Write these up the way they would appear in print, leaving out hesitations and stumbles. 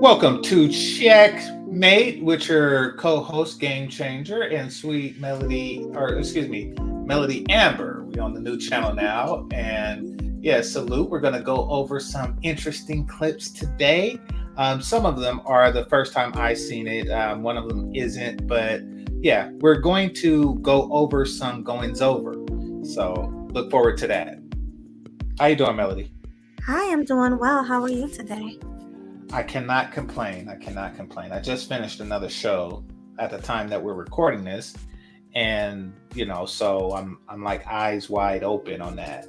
Welcome to Checkmate with your co-host Game Changer and Sweet Melody, or excuse me, Melody Amber. We on the new channel now, and yeah, salute. We're gonna go over some interesting clips today. Some of them are the first time I've seen it. One of them isn't, but yeah, we're going to go over some goings over. So look forward to that. How you doing, Melody? Hi, I'm doing well. How are you today? I cannot complain. I cannot complain. I just finished another show at the time that we're recording this, and so I'm like eyes wide open on that.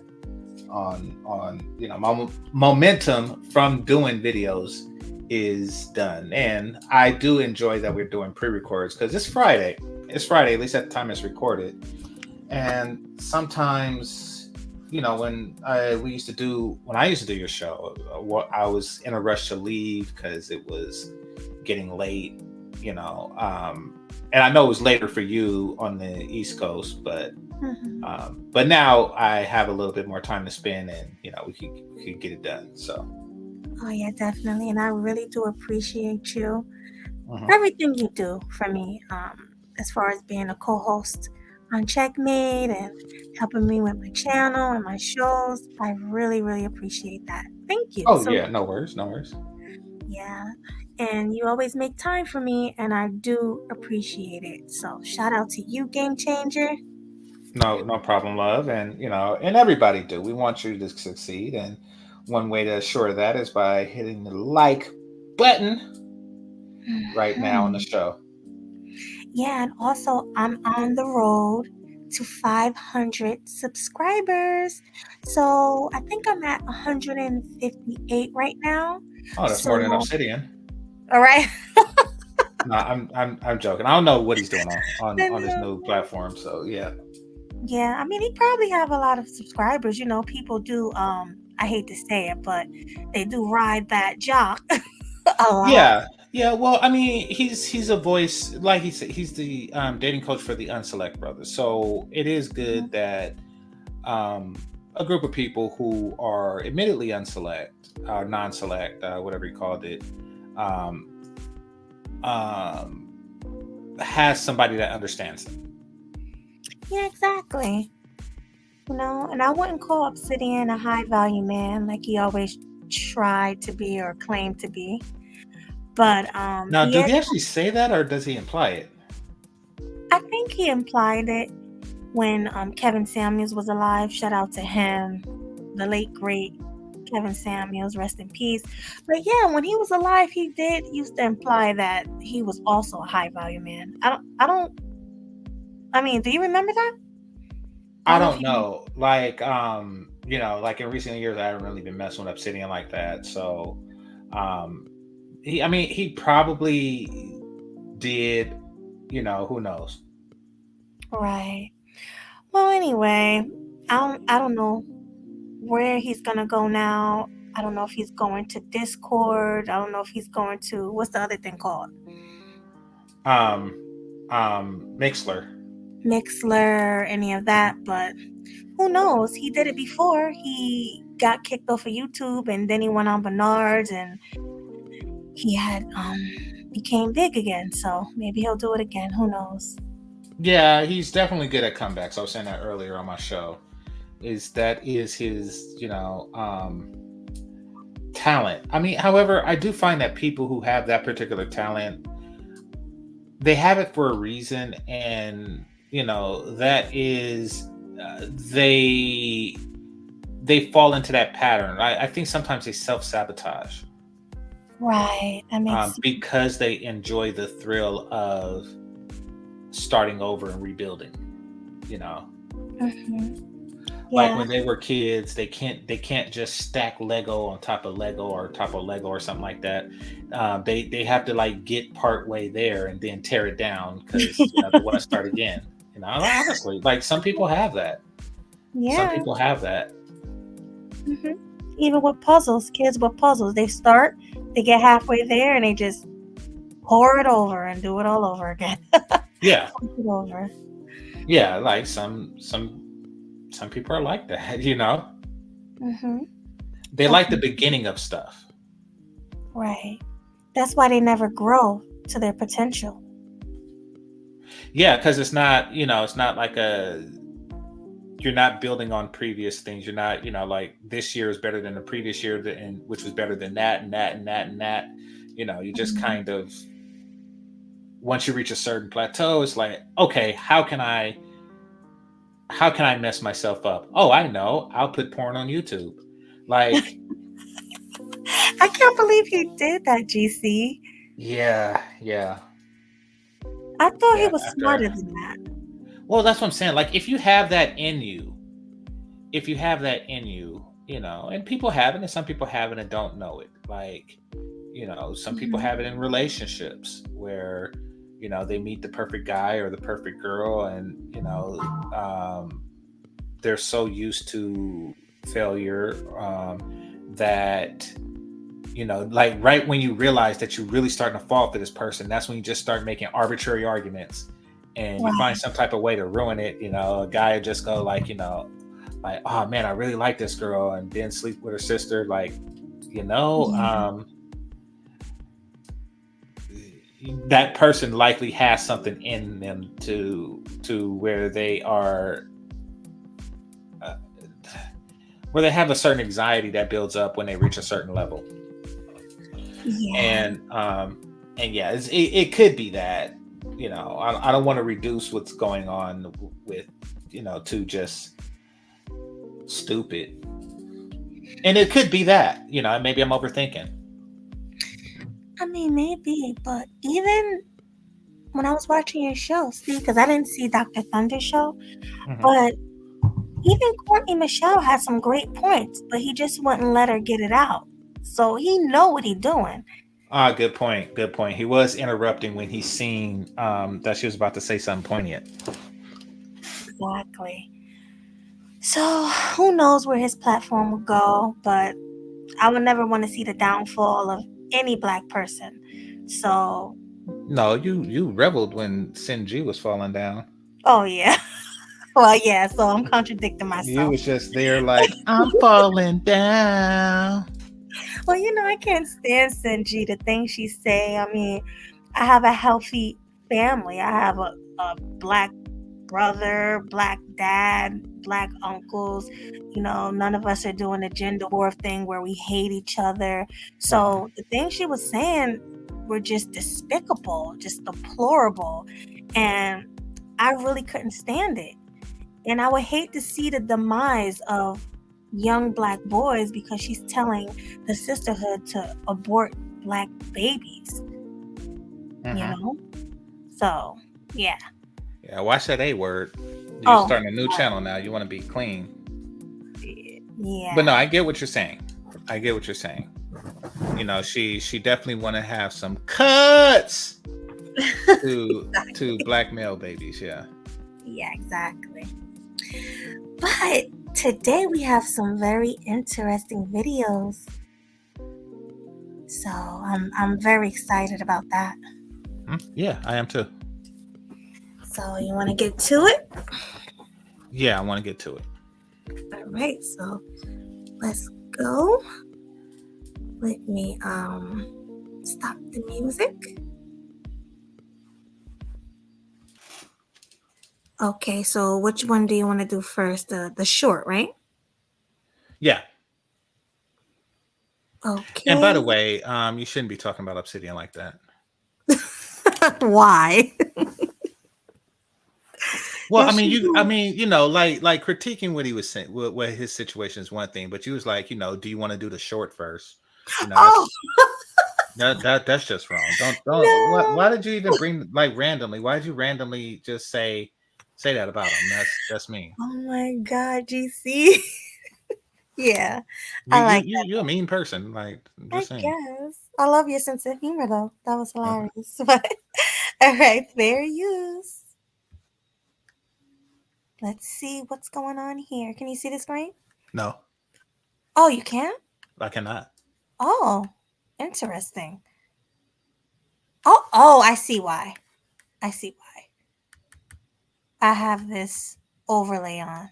My momentum from doing videos is done, and I do enjoy that we're doing pre-records because it's Friday. It's Friday, at least at the time it's recorded, and sometimes when I used to do your show, I was in a rush to leave because it was getting late, and I know it was later for you on the East Coast, but hmm now I have a little bit more time to spend, and we could get it done. So Oh, yeah, definitely. And I really do appreciate you, mhm. everything you do for me, as far as being a co host on Checkmate and helping me with my channel and my shows. I really, really appreciate that. Thank you. Oh So, yeah, no worries, no worries. yeah. And you always make time for me, and I do appreciate it. So, shout out to you, Game Changer. No problem, love, and and everybody do. We want you to succeed, and one way to assure that is by hitting the like button right now on the Mhm. show. Yeah, and also I'm on the road to 500 subscribers. So I think I'm at 158 right now. Oh, that's more than So, Obsidian. all right. No, I'm joking. I don't know what he's doing on this Then, new platform. So yeah, yeah, I mean, he probably have a lot of subscribers. You know, people do, I hate to say it, but they do ride that jock a lot. yeah. Well, I mean, he's a voice, like he said. He's the dating coach for the Unselect brothers. So it is good that um, a group of people who are admittedly unselect, non-select, whatever you called it, um, um, has somebody that understands them. Yeah, exactly. You know, and I wouldn't call Obsidian a high value man like he always tried to be or claimed to be. But Now, he do is, he actually say that, or does he imply it? I think he implied it when Kevin Samuels was alive. Shout out to him, the late great Kevin Samuels, rest in peace. But yeah, when he was alive, he did used to imply that he was also a high value man. I mean, do you remember that? I I don't know if don't you. know. Like, like in recent years, I haven't really been messing with Obsidian like that. So, um, I mean, he probably did. Who knows? Right. Well, anyway, I don't know where he's gonna go now. I don't know if he's going to Discord. I don't know if he's going to what's the other thing called? Um, Mixler. Mixler, any of that, but who knows? He did it before. He got kicked off of YouTube and then he went on Bernard's and he had became big again. So maybe he'll do it again. Who knows? Yeah, he's definitely good at comebacks. I was saying that earlier on my show. Is his talent. I mean, however, I do find that people who have that particular talent, they have it for a reason, and that is they fall into that pattern. I think sometimes they self sabotage Right. That makes because they enjoy the thrill of starting over and rebuilding. You know, hmm like Yeah. when they were kids, they can't just stack Lego on top of Lego or top of Lego or something like that. They have to like get part way there and then tear it down because they want to start again. Honestly, like some people have that. Some Yeah. people have that. hmm Even with puzzles, kids with puzzles, they start, they get halfway there, and they just pour it over and do it all over again. Yeah, Flip it over. yeah. Like some people are like that. hmm They like the Definitely. beginning of stuff. Right. That's why they never grow to their potential. Yeah, because it's not, it's not like you're not building on previous things. You're not, like this year is better than the previous year, and which was better than that and that and that and that. You just Mhm. kind of, once you reach a certain plateau, it's like, okay, how can I mess myself up? Oh, I know. I'll put porn on YouTube. Like, I can't believe he did that, GC. yeah, yeah, I thought he yeah. was After, smarter than that. well, that's what I'm saying. Like, if you have that in you, and people have it, and some people have it and don't know it. Like, some people Mhm. have it in relationships where, they meet the perfect guy or the perfect girl, and they're so used to failure, that like right when you realize that you're really starting to fall for this person, that's when you just start making arbitrary arguments, and you find Right. some type of way to ruin it. A guy would just go like, like, oh man, I really like this girl, and then sleep with her sister. Like, you know, Yeah. um, that person likely has something in them to where they are, uh, where they have a certain anxiety that builds up when they reach a certain level. Yeah. And yeah, it could be that, I don't want to reduce what's going on with, to just stupid. And it could be that, maybe I'm overthinking. I mean, maybe, but even when I was watching your show, see, because I didn't see Dr. Thunder's show, Hmm. but even Courtney Michelle had some great points, but he just wouldn't let her get it out. So he know what he doing. Ah, good point. Good point. He was interrupting when he seen that she was about to say something poignant. Exactly. So who knows where his platform will go, but I would never want to see the downfall of any black person. So, No, you reveled when Sinji was falling down. oh yeah. Well, yeah, so I'm contradicting You myself. was just there like, I'm falling down. Well, I can't stand Sinji, the things she say. I mean, I have a healthy family. I have a black brother, black dad, black uncles. None of us are doing a gender war thing where we hate each other. Mhm. So the things she was saying were just despicable, just deplorable. And I really couldn't stand it. And I would hate to see the demise of young black boys because she's telling the sisterhood to abort black babies, you Mhm. know? So, yeah. Yeah, watch that A word. You're Oh, starting a new channel now. You want to be clean. But no, yeah. I get what you're saying. I get what you're saying. She definitely want to have some cuts to black male babies. Yeah. Yeah, exactly. But today we have some very interesting videos. So I'm very excited about that. Yeah, I am too. So you want to get to it? Yeah, I want to get to it. All right. So let's go. Let me stop the music. Okay, so which one do you want to do first? The short, right? Yeah. And by Okay. the way, you shouldn't be talking about Obsidian like that. Why? Well, If she I do. mean, like critiquing what he was saying, what his situation is one thing, but you was like, do you want to do the short first? Oh That's just wrong. Don't. Why no! did you even bring like randomly? Why did you randomly just say that about him? That's me. Oh my God, GC. Yeah, You I you like you that. you're a mean person. Like, I'm I just saying. guess I love your sense of humor though. That was Okay. hilarious. But all right, fair use. Let's see what's going on here. Can you see the screen? No, Oh, you can? I cannot. Oh, interesting. Oh, I see why. I see why. I have this overlay on.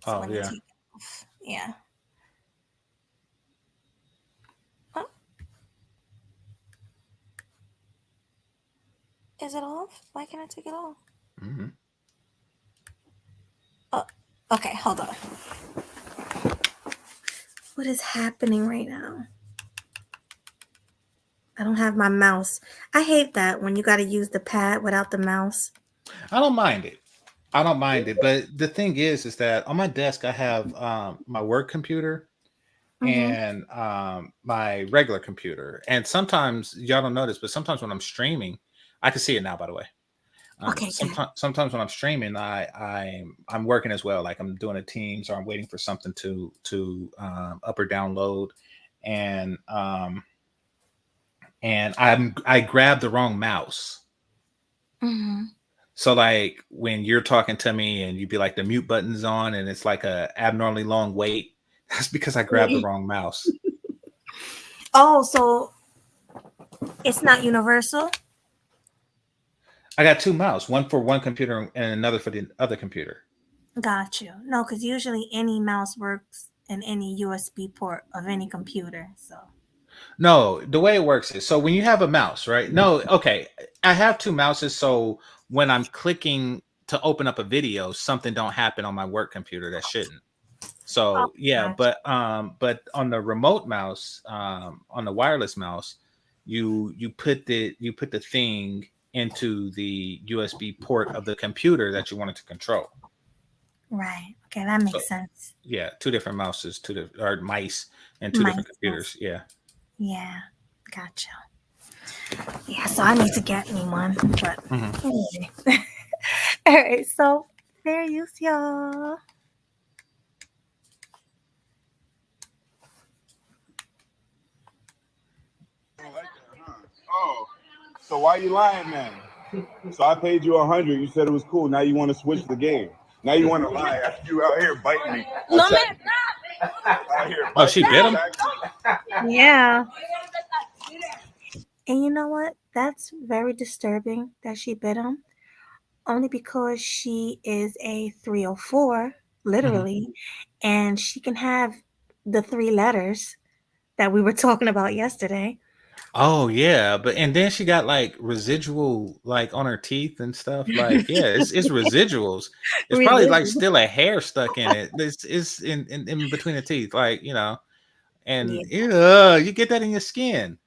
So Oh let me yeah. take it off. Yeah. Oh, Is it off? Why can't I take it off? Mm-hmm. Oh, okay, hold on. What is happening right now? I don't have my mouse. I hate that when you got to use the pad without the mouse. I don't mind it. I don't mind it. But the thing is that on my desk I have my work computer Mm-hmm. and my regular computer. And sometimes y'all don't notice, but sometimes when I'm streaming, I can see it now. By the way, Okay, good. sometimes when I'm streaming, I'm working as well. Like I'm doing a Teams or I'm waiting for something to up or download, and I grabbed the wrong mouse. Mm-hmm. So like when you're talking to me and you'd be like the mute button's on and it's like a abnormally long wait, that's because I grabbed the wrong mouse. Oh, so it's not universal? I got two mouse, one for one computer and another for the other computer. Got you. No, because usually any mouse works in any USB port of any computer. So. No, the way it works is so when you have a mouse, right? No, okay. I have two mouses, so when I'm clicking to open up a video, something don't happen on my work computer that shouldn't. Oh, So yeah, gotcha. but on the remote mouse, on the wireless mouse, you put the thing into the USB port of the computer that you wanted to control. Right. Okay, that So makes sense. yeah, two different mouses, two different or mice and two different Mice. computers. Yeah. Yeah. Gotcha. Yeah, so I need to get me one. But Hmm. anyway. All right, so fair use, y'all. You don't like that, huh? Oh, so why you lying then? So I paid you 100. You said it was cool. Now you want to switch the game. Now you want to lie after you out here biting me. No, man. Out here Oh, she biting me. bit him. Yeah. And you know what? That's very disturbing that she bit him. Only because she is a 304, Hmm. literally, and she can have the three letters that we were talking about yesterday. Oh yeah, but and then she got like residual like on her teeth and stuff. Like yeah, it's residuals. It's probably like Residual. still a hair stuck in it. It's in between the teeth, like and Yeah, you get that in your skin.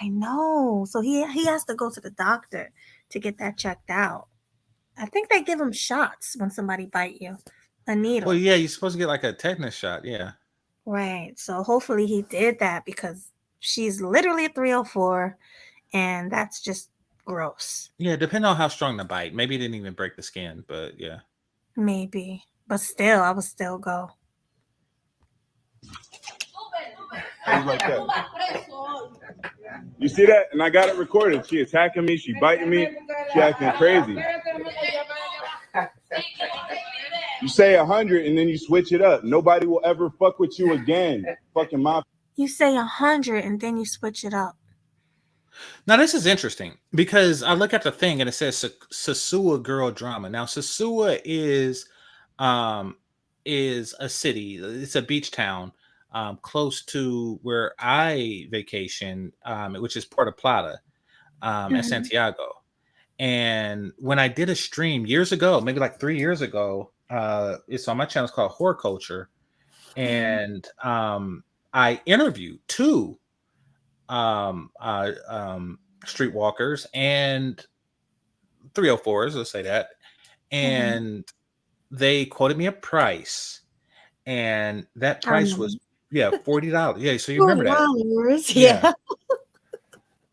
I know. So he has to go to the doctor to get that checked out. I think they give him shots when somebody bite you, a Well, needle. yeah, you're supposed to get like a tetanus shot. Yeah, Right. So hopefully he did that because she's literally a 304 and that's just gross. yeah. Depending on how strong the bite, maybe it didn't even break the skin, but yeah. Maybe. But still, I would still go. How you like that? You see that? And I got it recorded. She attacking me. She biting me. She acting crazy. You say 100 and then you switch it up. Nobody will ever fuck with you again. Fucking my. You say 100 and then you switch it up. Now this is interesting because I look at the thing and it says Sasua girl drama. Now Sasua um is a city. It's a beach town close to where I vacation, which is Puerto Plata, at Hmm. Santiago. And when I did a stream years ago, maybe like 3 years ago, it's on my channel. It's called Horror Culture, Hmm. and I interviewed two um, uh, um, streetwalkers and 304s, let's say that. Hmm. And they quoted me a price, and that I price was remember. yeah $40. Yeah, so you remember that? $40. Yeah. Yeah.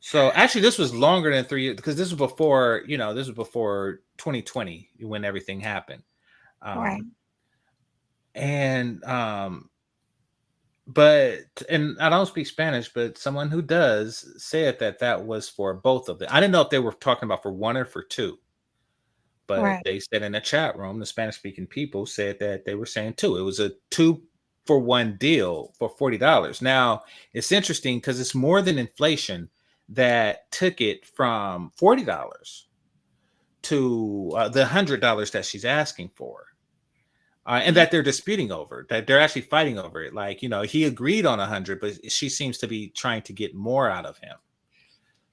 So actually, this was longer than 3 years because this was before this was before 2020 when everything happened. Right. Um, and but and I don't speak Spanish, but someone who does said that that was for both of them. I didn't know if they were talking about for one or for two, but Right. they said in the chat room, the Spanish speaking people said that they were saying two. It was a 2-for-1 deal for $40. Now it's interesting because it's more than inflation that took it from $40 to the $100 that she's asking for. And Yeah. that they're disputing over, that they're actually fighting over it. Like, he agreed on 100, but she seems to be trying to get more out of him.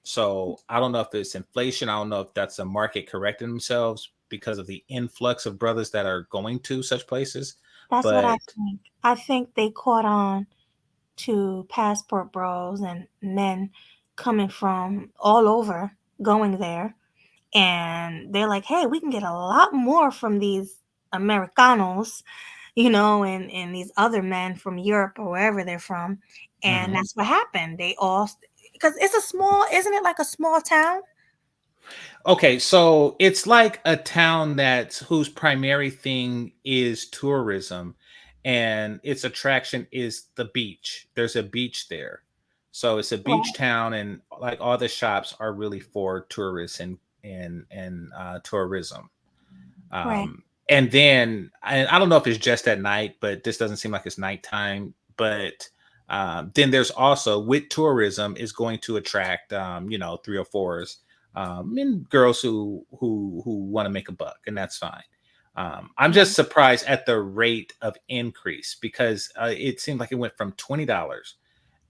So I don't know if it's inflation. I don't know if that's a market correcting themselves because of the influx of brothers that are going to such places. That's what I But think. I think they caught on to passport bros and men coming from all over going there. And they're like, hey, we can get a lot more from these Americanos, and these other men from Europe or wherever they're from. And mhm. that's what happened. They all, because it's a small, isn't it like a small town? Okay, so it's like a town that's whose primary thing is tourism, and its attraction is the beach. There's a beach there. So it's a beach Right, town, and like all the shops are really for tourists and tourism. right. And then I don't know if it's just at night, but this doesn't seem like it's nighttime. But then there's also with tourism is going to attract 304s and girls who want to make a buck, and that's fine. I'm Yeah. just surprised at the rate of increase because it seemed like it went from $20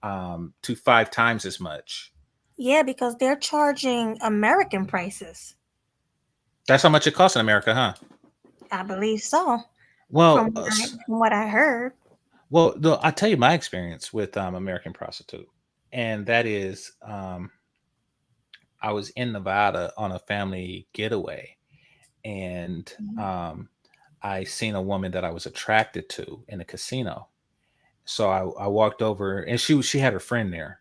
to five times as much. Yeah, because they're charging American prices. That's how much it costs in America, huh? I believe so. Well, From what I heard. I'll tell you my experience with American Prostitute, and that is I was in Nevada on a family getaway, and Mhm. I seen a woman that I was attracted to in a casino. So I walked over, and she had her friend there.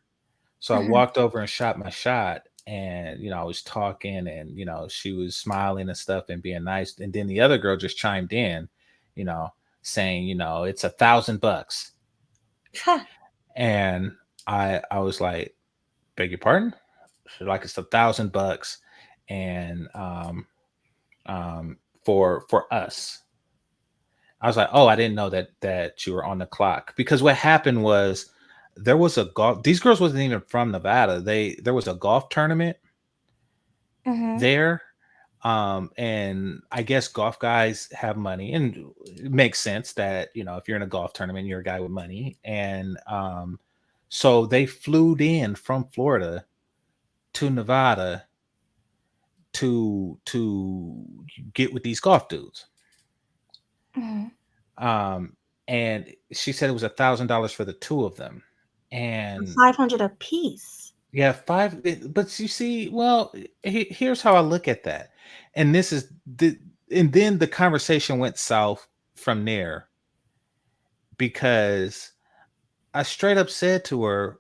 So I Mhm. walked over and shot my shot, and I was talking, and she was smiling and stuff and being nice, and then the other girl just chimed in, you know, saying, it's $1,000. Huh. And I was like, beg your pardon? She's like, it's $1,000, and for us. I was like, oh, I didn't know that you were on the clock, because what happened was there was a golf. These girls wasn't even from Nevada. There was a golf tournament Mhm. there, and I guess golf guys have money, and it makes sense that if you're in a golf tournament, you're a guy with money, and so they flew in from Florida to Nevada to get with these golf dudes. Mhm. Um, and she said it was $1,000 for the two of them. And 500 a piece. yeah, but you see, well, here's how I look at that. And this is and then the conversation went south from there, because I straight up said to her,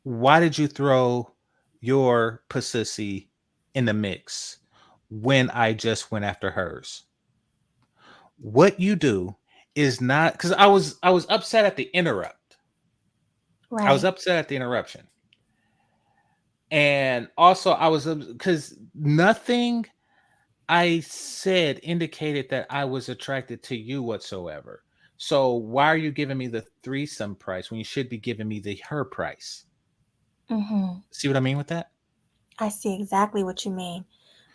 why did you throw your pussy in the mix when I just went after hers? What you do is not, because I was upset at the interrupt. I was Right. upset at the interruption. And also I was, because nothing I said indicated that I was attracted to you whatsoever. So why are you giving me the threesome price when you should be giving me the her price? Mhm. See what I mean with that? I see exactly what you mean.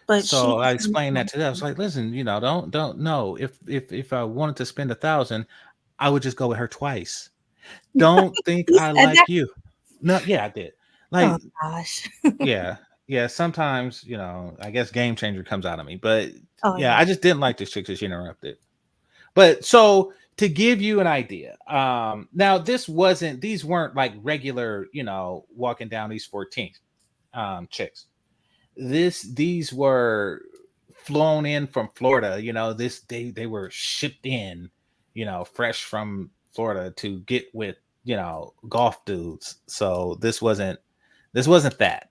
But she So I was explained that to them. I was like, listen, don't no. If I wanted to spend 1,000, I would just go with her twice. Don't think You I said that? like you. No, yeah, I did. Oh Like, gosh. yeah, yeah. Sometimes, I guess game changer comes out of me. But Oh yeah, yeah. I just didn't like this chick because she interrupted. But so to give you an idea, now these weren't like regular, walking down these 14 chicks. These were flown in from Florida. They were shipped in, fresh from Florida to get with golf dudes. So this wasn't that.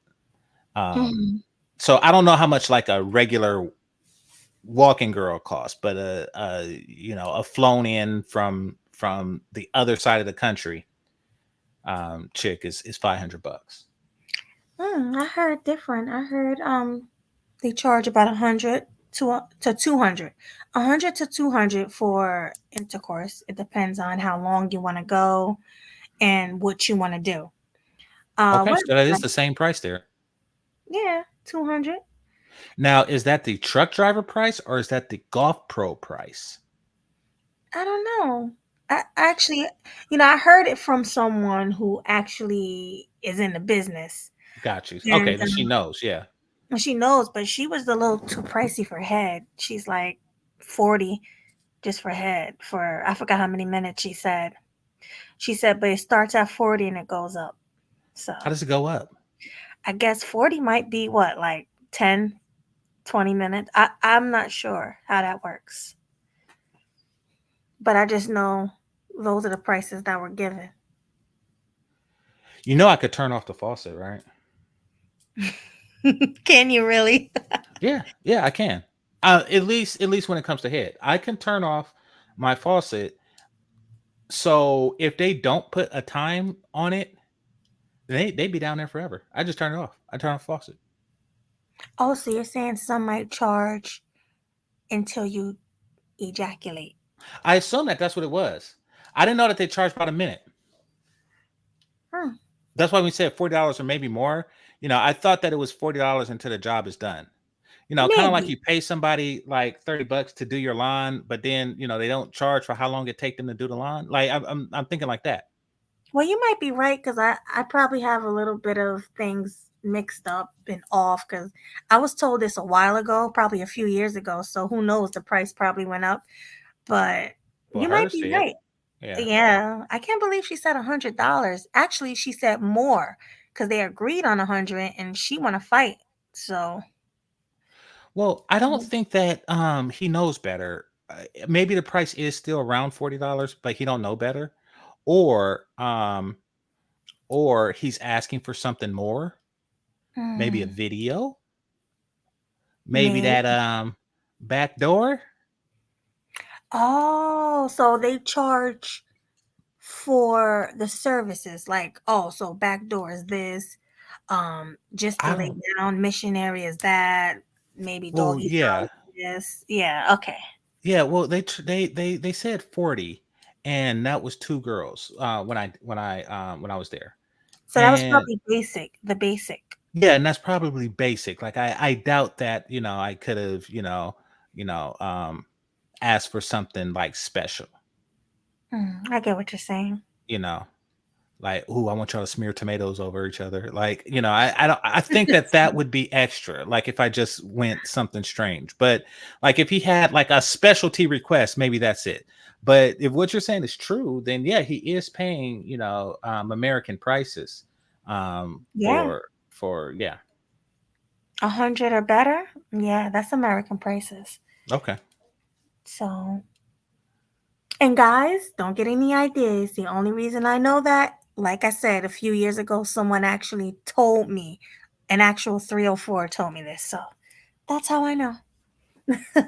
Um, Mhm. so I don't know how much like a regular walking girl costs, but a flown in from the other side of the country chick is $500. I heard different. I heard they charge about 100 to 200. 100 to 200 for intercourse. It depends on how long you want to go and what you want to do. Okay, What so that is about, the same price there. yeah, 200. Now, is that the truck driver price or is that the golf pro price? I don't know. I actually, I heard it from someone who actually is in the business. Got you. Okay, And then she knows. Yeah. she knows, but she was a little too pricey for head. She's like 40 just for head for I forgot how many minutes she said. She said, but it starts at 40 and it goes up. So How does it go up? I guess 40 might be what, like 10, 20 minutes. I'm not sure how that works. But I just know those are the prices that were given. You know, I could turn off the faucet, right? Can you really? Yeah, yeah, I can. At least when it comes to head, I can turn off my faucet. So if they don't put a time on it, they be down there forever. I just turn it off. I turn off the faucet. Oh, so you're saying some might charge until you ejaculate. I assume that that's what it was. I didn't know that they charged about a minute. Hmm. That's why we said $40 or maybe more. You know, I thought that it was $40 until the job is done. You know, kind of like Maybe. you pay somebody like $30 to do your lawn, but then you know they don't charge for how long it take them to do the lawn. Like I'm thinking like that. Well, you might be right because I probably have a little bit of things mixed up and off because I was told this a while ago, probably a few years ago. So who knows? The price probably went up, but Well, you might hers be did. right. Yeah. Yeah, I can't believe she said $100. Actually, she said more because they agreed on 100, and she want to fight. So Well, I don't think that he knows better. Maybe the price is still around $40, but he don't know better, or or he's asking for something more. Maybe a mm, video. Maybe maybe. that back door. Oh, so they charge for the services like, oh, so backdoor is this, just to I lay don't. down, missionary is that, maybe Well, doggy style yeah. is this. Yeah, okay. Yeah, well, they said 40, and that was two girls. When I was there, So that was and probably basic, the basic. yeah, and that's probably basic. Like I doubt that I could have asked for something like special. I get what you're saying. You know, like, "Ooh, I want y'all to smear tomatoes over each other." Like, I don't. I think that that would be extra. Like if I just went something strange, but like if he had like a specialty request, maybe that's it. But if what you're saying is true, then yeah, he is paying American prices Yeah, for yeah. 100 or better. Yeah, that's American prices. Okay. So, and guys, don't get any ideas. The only reason I know that, like I said, a few years ago, someone actually told me, an actual 304 told me this. So that's how I know. All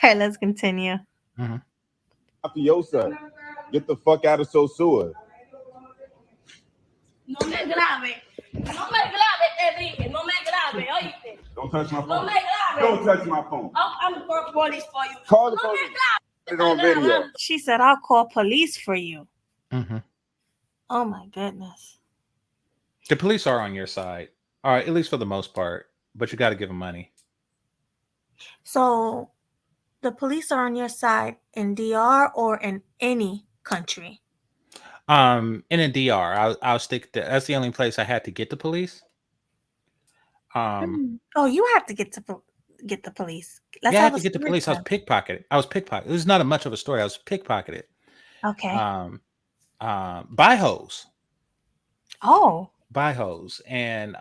right, let's continue. Mhm. Mafiosa. Get the fuck out of Sosua. No me grabe. No me grabe, te dije. No me grabe, oíste. Don't touch my No phone. me grabe. Don't touch my phone. I'm for police for you. Call the No me police. grabe. Put it on video. She said, I'll call police for you. Mhm. Oh my goodness. The police are on your side, all right, at least for the most part. But you got to give them money. So the police are on your side in DR or in any country? In a DR, I'll stick to that's the only place I had to get the police. Um, Oh, you have to get the police. Let's yeah, I had have to a get the story police. I was time. pickpocketed. I was pickpocketed. It was not a much of a story. I was pickpocketed. Okay. Um, by hoes, Oh. by hoes, and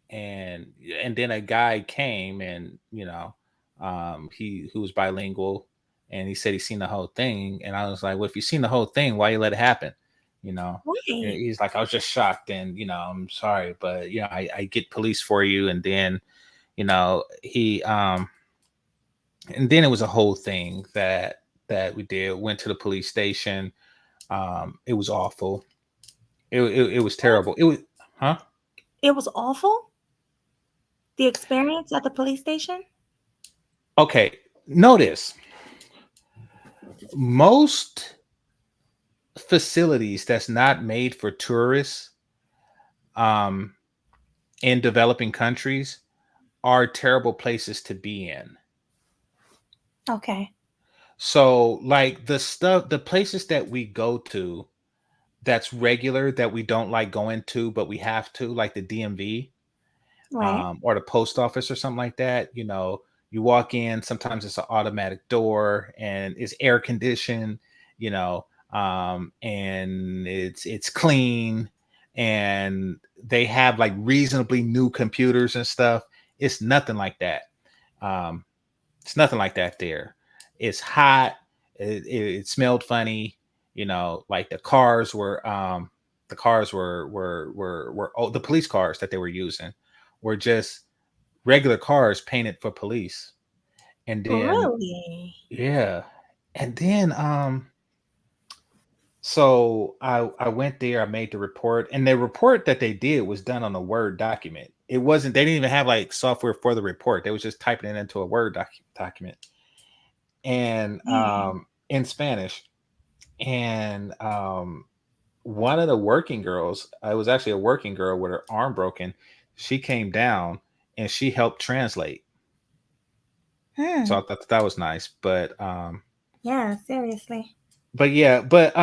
then a guy came and he who was bilingual, and he said he seen the whole thing, and I was like, well, if you seen the whole thing, why you let it happen? You know, And Wait. he's like, I was just shocked, and I'm sorry, but I get police for you, and then he and then it was a whole thing that we did. Went to the police station. It was awful. It was terrible. It was huh? It was awful. The experience at the police station? Okay. Notice most facilities that's not made for tourists um, in developing countries are terrible places to be in. Okay. So, like the places that we go to, that's regular that we don't like going to, but we have to, like the DMV, Right. or the post office or something like that. You walk in, sometimes it's an automatic door and it's air conditioned, and it's clean, and they have like reasonably new computers and stuff. It's nothing like that. Um, it's nothing like that there. It's hot. It smelled funny. Like the police cars that they were using were just regular cars painted for police. And then Really? yeah, and then so I went there, I made the report, and the report that they did was done on a Word document. It wasn't They didn't even have like software for the report. They was just typing it into a Word document, and Yeah. in Spanish. And one of the working girls, it was actually a working girl with her arm broken. She came down and she helped translate. So Hmm. I thought that was nice. Yeah, seriously. But yeah, but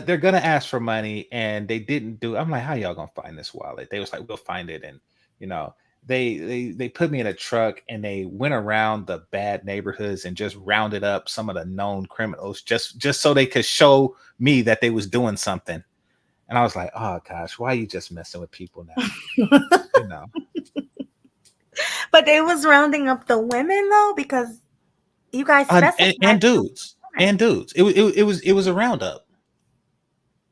they're gonna ask for money, and they didn't do. I'm like, how y'all gonna find this wallet? They was like, we'll find it. And you know, they put me in a truck and they went around the bad neighborhoods and just rounded up some of the known criminals, just so they could show me that they was doing something. And I was like, oh gosh, why are you just messing with people now? You know. But they was rounding up the women though, because you guys specified And it was dudes. women. And dudes. It was a roundup.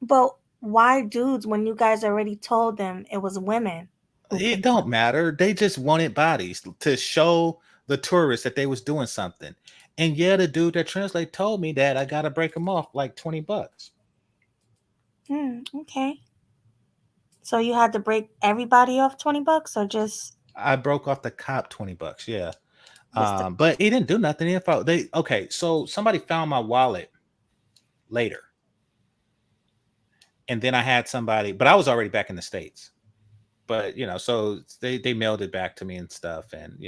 But why dudes when you guys already told them it was women who It confessed? don't matter. They just wanted bodies to show the tourists that they was doing something. And yeah, the dude that translate told me that I gotta break them off like $20. Okay. So you had to break everybody off $20 or I broke off the cop $20. Yeah. just the But he didn't do nothing. Okay, so somebody found my wallet later, and then I had somebody, but I was already back in the States. But so they mailed it back to me and stuff, and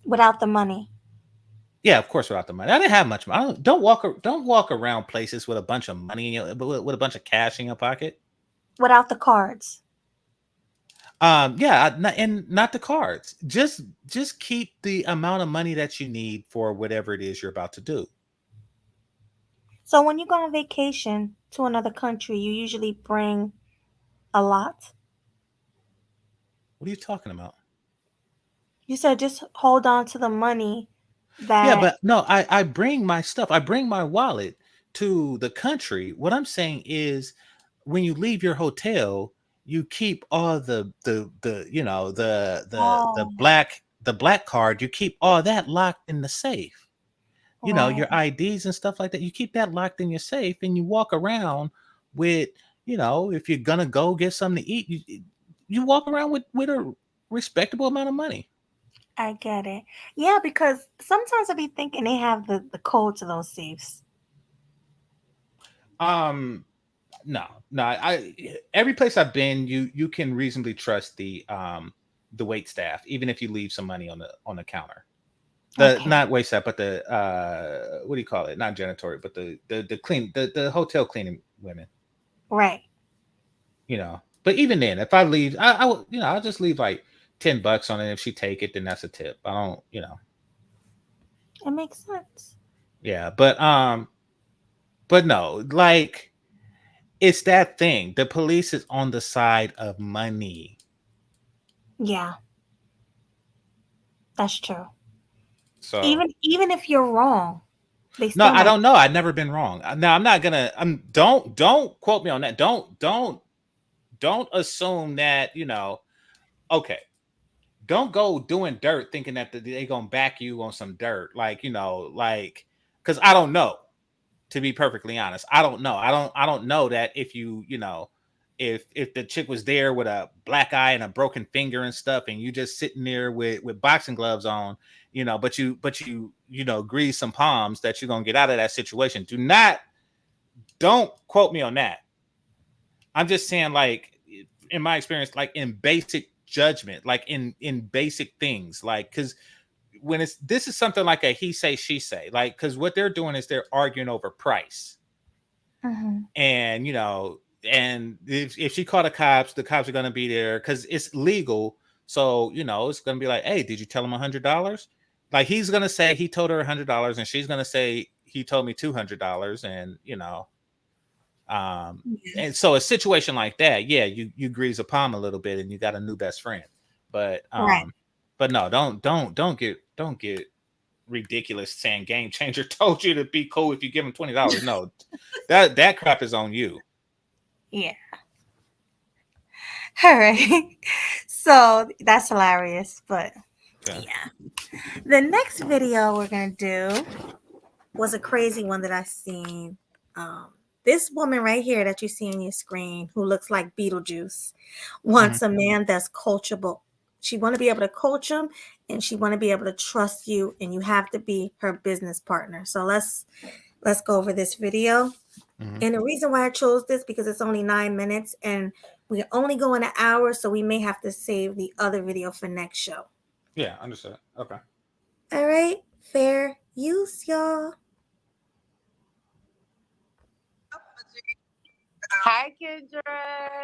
without the money, yeah, of course, without the money. I didn't have much money. Don't walk around places with a bunch of money in with a bunch of cash in your pocket. without the cards. Yeah, and not the cards. Just keep the amount of money that you need for whatever it is you're about to do. So when you go on vacation to another country, you usually bring a lot. What are you talking about? You said just hold on to the money Yeah, that but no, I bring my stuff. I bring my wallet to the country. What I'm saying is, when you leave your hotel, you keep all the oh black card. You keep all that locked in the safe. right. Your IDs and stuff like that. You keep that locked in your safe, and you walk around with, if you're gonna go get something to eat, you walk around with a respectable amount of money. I get it. Yeah, because sometimes I be thinking they have the code to those safes. Um, no, no. Every place I've been, you can reasonably trust the wait staff, even if you leave some money on the counter. The Okay. Not wait staff, but the what do you call it? Not janitorial, but the hotel cleaning women. Right. But even then, if I leave, I'll just leave like $10 on it. If she take it, then that's a tip. I don't. It makes sense. Yeah, but no, like, it's that thing. The police is on the side of money. Yeah, that's true. So Even if you're wrong, they no, still I might. don't know. I've never been wrong. Now I'm not gonna. Don't quote me on that. Don't assume that. Okay. Don't go doing dirt thinking that they gonna back you on some dirt. Because I don't know. To be perfectly honest, I don't know. I don't know that if if the chick was there with a black eye and a broken finger and stuff, and you just sitting there with boxing gloves on, but you grease some palms, that you're gonna get out of that situation. Don't quote me on that. I'm just saying, like, in my experience, like in basic judgment, like in basic things, like, because when this is something like a he say she say, like, because what they're doing is they're arguing over price. And and if she called the cops are gonna be there because it's legal. So it's gonna be like, hey, did you tell him $100? Like he's gonna say he told her $100, and she's gonna say he told me $200, and and so a situation like that, yeah, you grease a palm a little bit, and you got a new best friend. But Right. but no, don't get ridiculous saying Game Changer told you to be cool if you give him $20. No, that crap is on you. Yeah. All right. So that's hilarious. But Okay. yeah. The next video we're going to do was a crazy one that I seen. This woman right here that you see on your screen who looks like Beetlejuice wants a man that's coachable. She want to be able to coach him, and she want to be able to trust you, and you have to be her business partner. So let's go over this video. And the reason why I chose this because it's only 9 minutes and we're only going an hour, so we may have to save the other video for next show. Yeah, understood. Okay. All right, fair use, y'all. Hi, Kendra.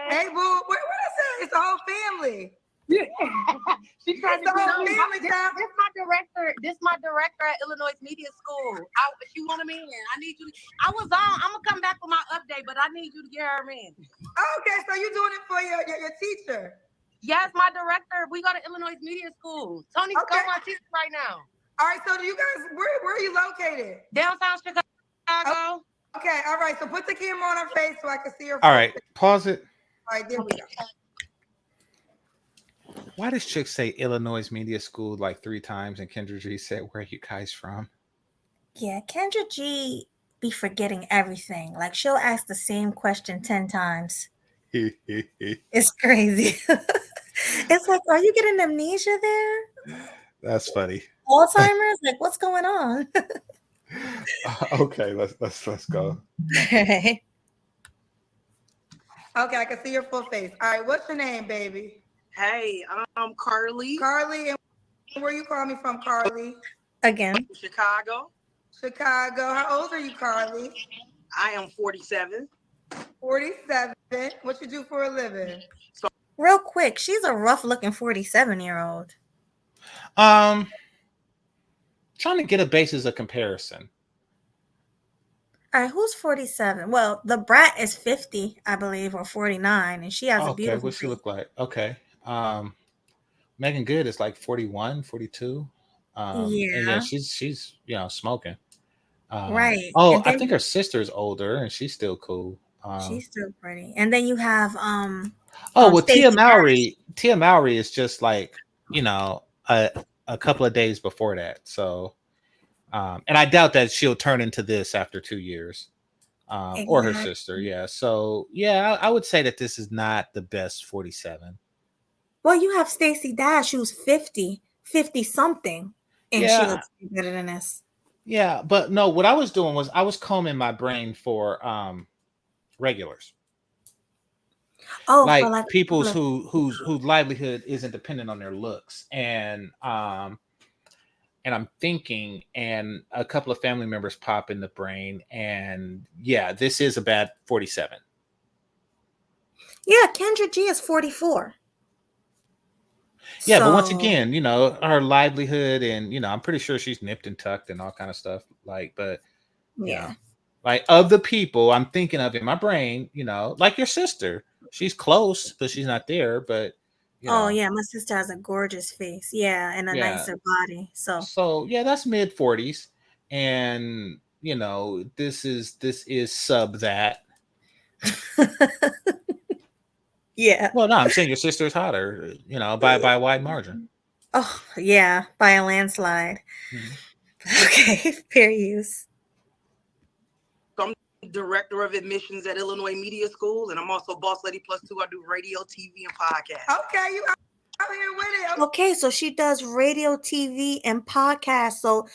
Hey, boo. What is it? It's the whole family. She tried to It's the be whole family, child. This my director. This my director at Illinois Media School. She wanted me in. I need you. I was on. I'm gonna come back for my update, but I need you to get her in. Okay, so you're doing it for your teacher. Yes, my director. We go to Illinois Media School. Tony's Okay. my teacher right now. All right, so do you guys, where are you located? Downtown Chicago. Okay, all right, so put the camera on her face so I can see her All face. right, pause it. All right, there we go. Why does Chick say Illinois Media School like 3 times, and Kendra G said, "Where are you guys from?" Yeah, Kendra G be forgetting everything. Like she'll ask the same question 10 times. It's crazy. It's like, are you getting amnesia there? That's funny. Alzheimer's? Like, what's going on? Okay, let's go. Okay, I can see your full face. All right, what's your name, baby? Hey, I'm Carly. Carly, and where you call me from, Carly? Again. Chicago. Chicago. How old are you, Carly? I am 47. 47. What you do for a living? Real quick, she's a rough looking 47-year-old. Trying to get a basis of comparison. All right, who's 47? Well, the brat is 50, I believe, or 49, and she has a beautiful what's she face. look like? Okay. Megan Good is like 41, 42. And yeah, she's smoking. Right. Oh, And then I think her sister is older, and she's still cool. she's still pretty. And then you have Tia Stacey Mowry. Tia Mowry is just like a couple of days before that. So, and I doubt that she'll turn into this after 2 years, or her sister. Yeah. So yeah, I would say that this is not the best 47. Well, you have Stacey Dash, who's 50 something, and she looks better than this. Yeah, but no, what I was doing was I was combing my brain for regulars. Oh, like, for like people whose livelihood isn't dependent on their looks. And I'm thinking, and a couple of family members pop in the brain, and yeah, this is a bad 47. Yeah, Kendra G is 44. Yeah, but once again, her livelihood, and I'm pretty sure she's nipped and tucked and all kind of stuff. Like, but yeah, like, of the people I'm thinking of in my brain, like your sister, she's close, but she's not there. But yeah, my sister has a gorgeous face, yeah, and a nicer body. So yeah, that's mid 40s, and this is sub that. Yeah. Well, no, I'm saying your sister's hotter, by a wide margin. Oh, yeah, by a landslide. Mm-hmm. Okay, fair use. I'm director of admissions at Illinois Media School, and I'm also boss lady +2. I do radio, TV, and podcast. Okay, you out here with it. Okay, so she does radio, TV, and podcast. So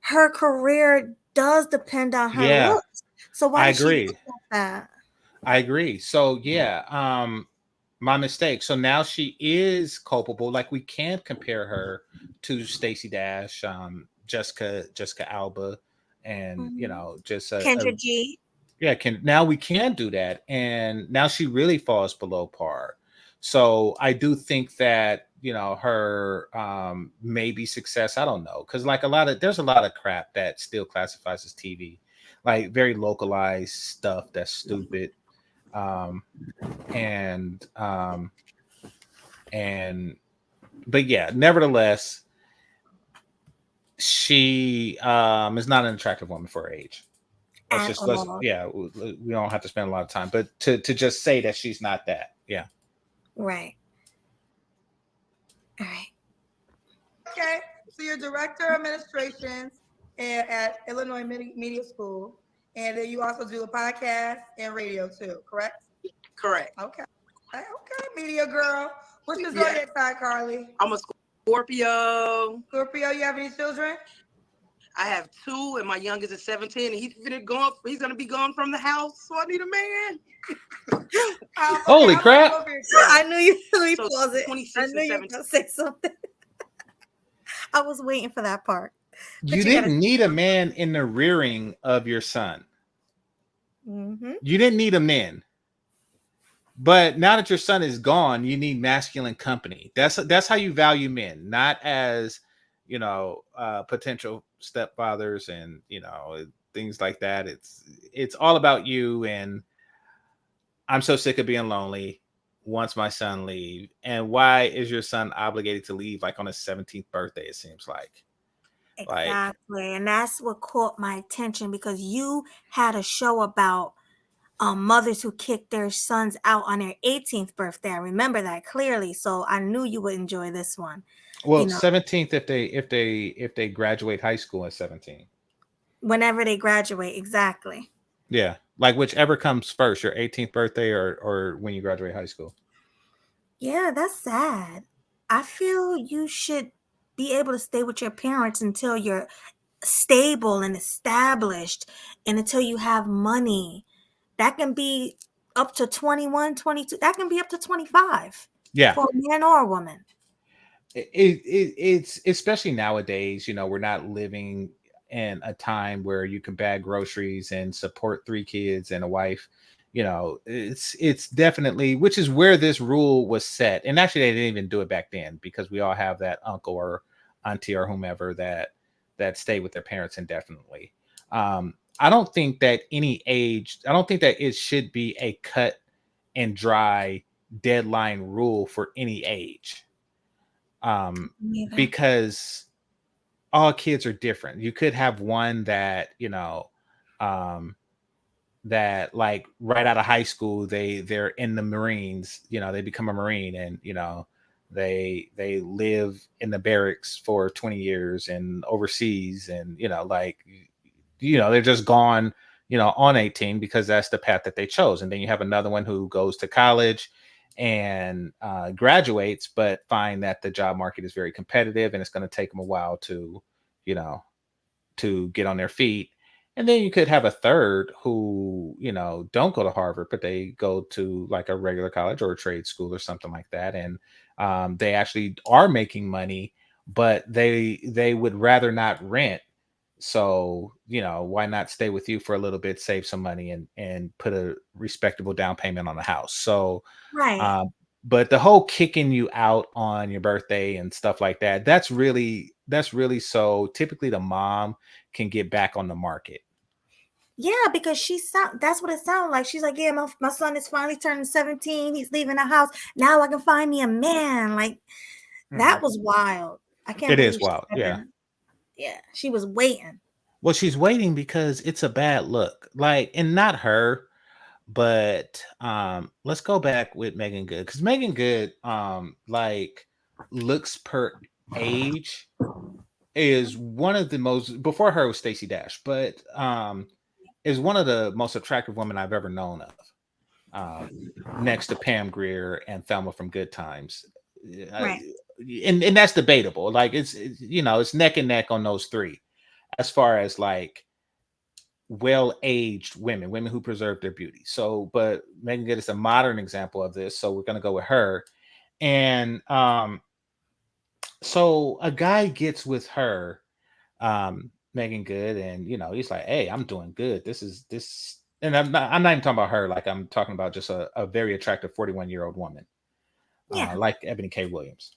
her career does depend on her looks. So why does she look like that? I agree. So yeah, my mistake. So now she is culpable. Like, we can't compare her to Stacey Dash, Jessica Alba, and just Kendra G. Yeah, we can do that, and now she really falls below par. So I do think that her maybe success. I don't know, because like there's a lot of crap that still classifies as TV, like very localized stuff that's stupid, um, and and but yeah, nevertheless, she is not an attractive woman for her age. At Let's all. yeah, we don't have to spend a lot of time, but to just say that she's not that, yeah. Right. All right. Okay, so you're director of administrations at Illinois Media School, and then you also do a podcast and radio too, correct? Correct. Okay, okay, media girl. What's your Yeah. zodiac sign, Carly? I'm a Scorpio. Scorpio. You have any children? I have 2, and my youngest is 17, and he's gonna be gone from the house, so I need a man. Holy crap. I knew you. Let me So pause it. 26 I and knew you were 17. gonna say something. I was waiting for that part. You didn't need a man in the rearing of your son. Mm-hmm. You didn't need him then. But now that your son is gone, you need masculine company. That's how you value men, not as potential stepfathers and things like that. It's all about you. And I'm so sick of being lonely. Once my son leave, and why is your son obligated to leave like on his 17th birthday? It seems like. Exactly, and that's what caught my attention because you had a show about mothers who kicked their sons out on their 18th birthday. I remember that clearly, so I knew you would enjoy this one. Well, 17th if they graduate high school at 17. Whenever they graduate, exactly. Yeah, like whichever comes first, your 18th birthday or when you graduate high school. Yeah, that's sad. I feel you should be able to stay with your parents until you're stable and established and until you have money. That can be up to 21, 22. That can be up to 25. Yeah. For a man or a woman. It's especially nowadays, we're not living in a time where you can bag groceries and support 3 kids and a wife. It's definitely, which is where this rule was set. And actually they didn't even do it back then because we all have that uncle or auntie or whomever that stay with their parents indefinitely. I don't think that it should be a cut and dry deadline rule for any age. Because all kids are different. You could have one that, that like right out of high school, they're in the Marines, they become a Marine and, they live in the barracks for 20 years and overseas and, they're just gone, on 18 because that's the path that they chose. And then you have another one who goes to college and graduates, but find that the job market is very competitive and it's going to take them a while to, to get on their feet. And then you could have a third who, don't go to Harvard, but they go to like a regular college or a trade school or something like that. And they actually are making money, but they would rather not rent. So, why not stay with you for a little bit, save some money and put a respectable down payment on the house. So, right. But the whole kicking you out on your birthday and stuff like that, that's really so typically the mom can get back on the market. Yeah, because that's what it sounded like. She's like, yeah, my son is finally turning 17. He's leaving the house. Now I can find me a man. Like, that was wild. I can't It believe is wild. Yeah. Yeah, she was waiting. Well, she's waiting because it's a bad look. Like, and not her, but let's go back with Megan Good. Because Megan Good, like looks per age is one of the most, before her was Stacey Dash, but is one of the most attractive women I've ever known of. Next to Pam Grier and Thelma from Good Times. Right. And that's debatable. Like it's neck and neck on those 3 as far as like well-aged women who preserve their beauty. So, but Megan Good is a modern example of this. So we're going to go with her. And so a guy gets with her, Megan Good, and he's like, hey, I'm doing good. This and I'm not even talking about her. Like I'm talking about just a very attractive 41-year-old woman, Yeah. like Ebony K. Williams.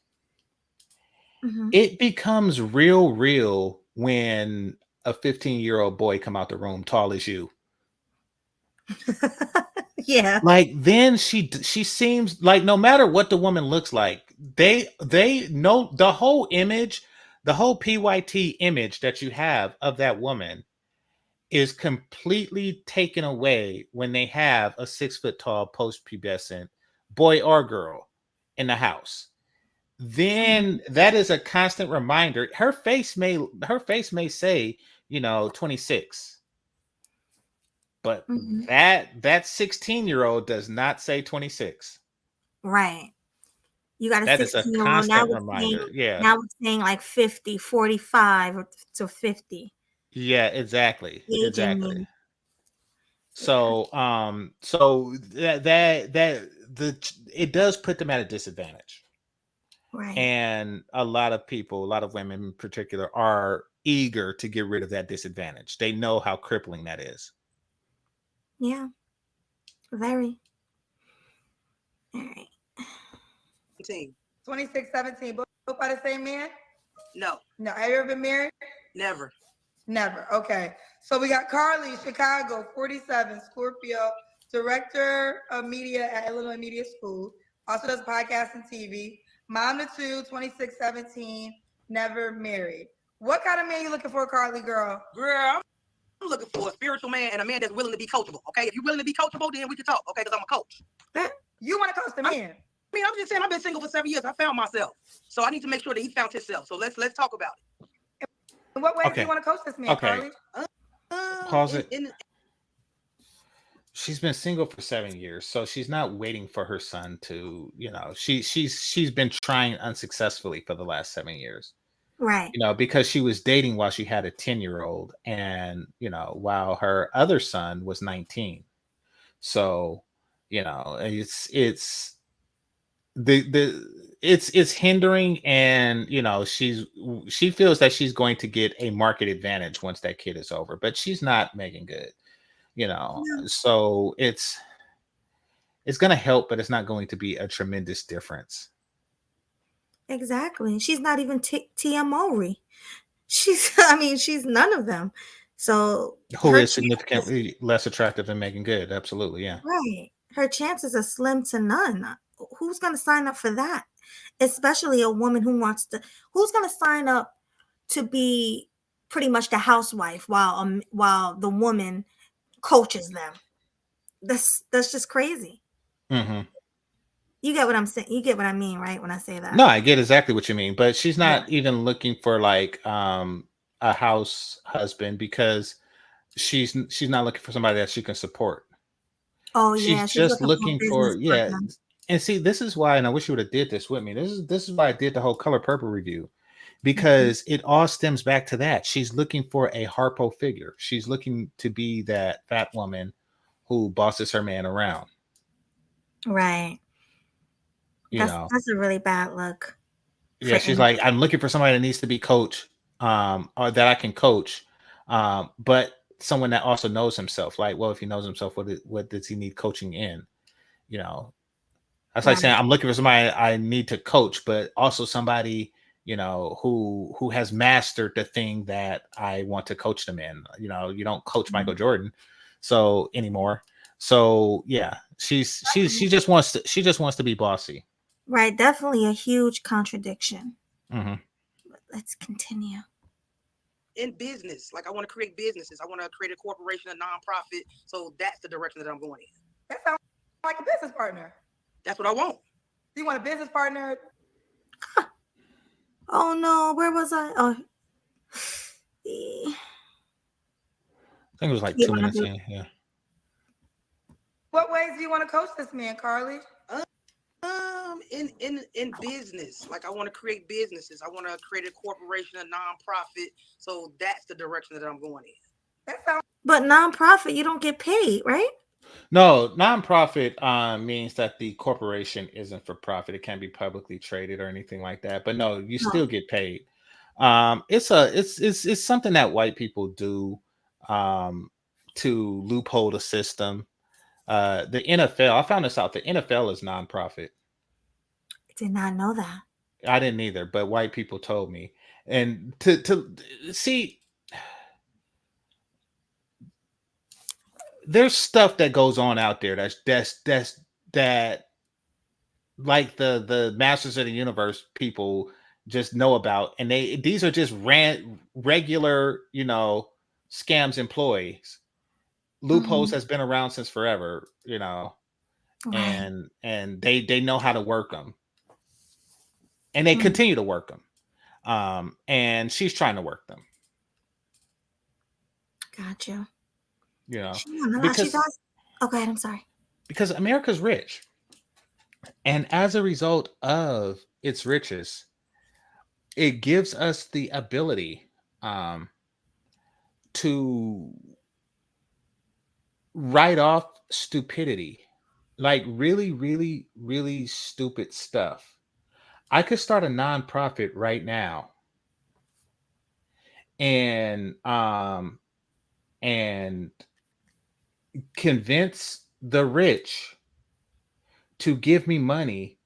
Hmm. It becomes real when a 15-year-old boy come out the room tall as you. Yeah. Like then she seems like no matter what the woman looks like, they know the whole image, the whole PYT image that you have of that woman is completely taken away when they have a 6 foot tall post-pubescent boy or girl in the house. Then that is a constant reminder. Her face may say, 26, but Hmm. that 16-year-old does not say 26. Right. You got a That is a 16-year-old. Now constant it's saying, reminder. Yeah. now it's saying like 50, 45 to 50. Yeah, exactly. Aging Exactly. me. Yeah. So that it does put them at a disadvantage. Right. And a lot of people, a lot of women in particular, are eager to get rid of that disadvantage. They know how crippling that is. Yeah. Very. All right. 26, 17. Both by the same man? No, No. Have you ever been married? never. Never. Okay. So we got Carly, Chicago, 47, Scorpio, director of media at Illinois Media School. Also does podcast and TV. Mom to two, 26, 17, never married. What kind of man you looking for, Carly girl? Girl, I'm looking for a spiritual man and a man that's willing to be coachable. Okay, if you're willing to be coachable, then we can talk. Okay, because I'm a coach. You want to coach the man? I mean, I'm just saying I've been single for 7 years. I found myself, so I need to make sure that he found himself. So let's talk about it. In what ways do Okay. you want to coach this man, Okay. Carly? Pause in- it. in- She's been single for 7 years, so she's not waiting for her son to, she's been trying unsuccessfully for the last 7 years. Right. Because she was dating while she had a 10-year-old and, while her other son was 19. So, it's it's hindering, and she feels that she's going to get a market advantage once that kid is over, but she's not making good, so it's going to help, but it's not going to be a tremendous difference. Exactly. She's not even Tia Mowry. She's none of them. So Who her is chances, significantly less attractive than Megan Good. Absolutely. Yeah. right. Her chances are slim to none. Who's going to sign up for that? Especially a woman who's going to sign up to be pretty much the housewife while the woman coaches them. That's just crazy. Hmm. You get what I'm saying? You get what I mean, right? When I say that. No, I get exactly what you mean, but she's Yeah. not even looking for like a house husband, because she's not looking for somebody that she can support. Oh She's yeah, she's just looking for a looking business for, partner. and see, this is why, and I wish you would have did this with me. This is why I did the whole Color Purple review, Mhm. because it all stems back to that. She's looking for a Harpo figure. She's looking to be that fat woman who bosses her man around. Right. You know, That's a really bad look for yeah, she's any. like, I'm looking for somebody that needs to be coached, or that I can coach, but someone that also knows himself. Like, well, if he knows himself, what does he need coaching in? You know, that's like saying Right. I'm looking for somebody I need to coach, but also somebody, who has mastered the thing that I want to coach them in. You don't coach Michael Jordan so anymore. So yeah, she just wants to be bossy. Right. Definitely a huge contradiction. Hmm. But let's continue. in business, like I want to create businesses. I want to create a corporation, a nonprofit. So that's the direction that I'm going in. That sounds like a business partner. That's what I want. Do you want a business partner? Oh no, where was I? Oh, I think it was like you 2 want minutes to in. Yeah. What ways do you want to coach this man, Carly? In business, like I want to create businesses. I want to create a corporation, a nonprofit. So that's the direction that I'm going in. That sounds. But nonprofit, you don't get paid, right? No, nonprofit means that the corporation isn't for profit. It can't be publicly traded or anything like that. But no, you No. still get paid. It's something that white people do, to loophole the system. The NFL, I found this out. The NFL is nonprofit. I did not know that. I didn't either, but white people told me. And to see, there's stuff that goes on out there that like the Masters of the Universe people just know about, and these are just regular, scams employees. Loopholes has been around since forever, Right. and they know how to work them, and they continue to work them. And she's trying to work them, Gotcha. She because does. Okay, I'm sorry. because America's rich, and as a result of its riches, it gives us the ability to write off stupidity, like really, really, really stupid stuff. I could start a nonprofit right now, and and convince the rich to give me money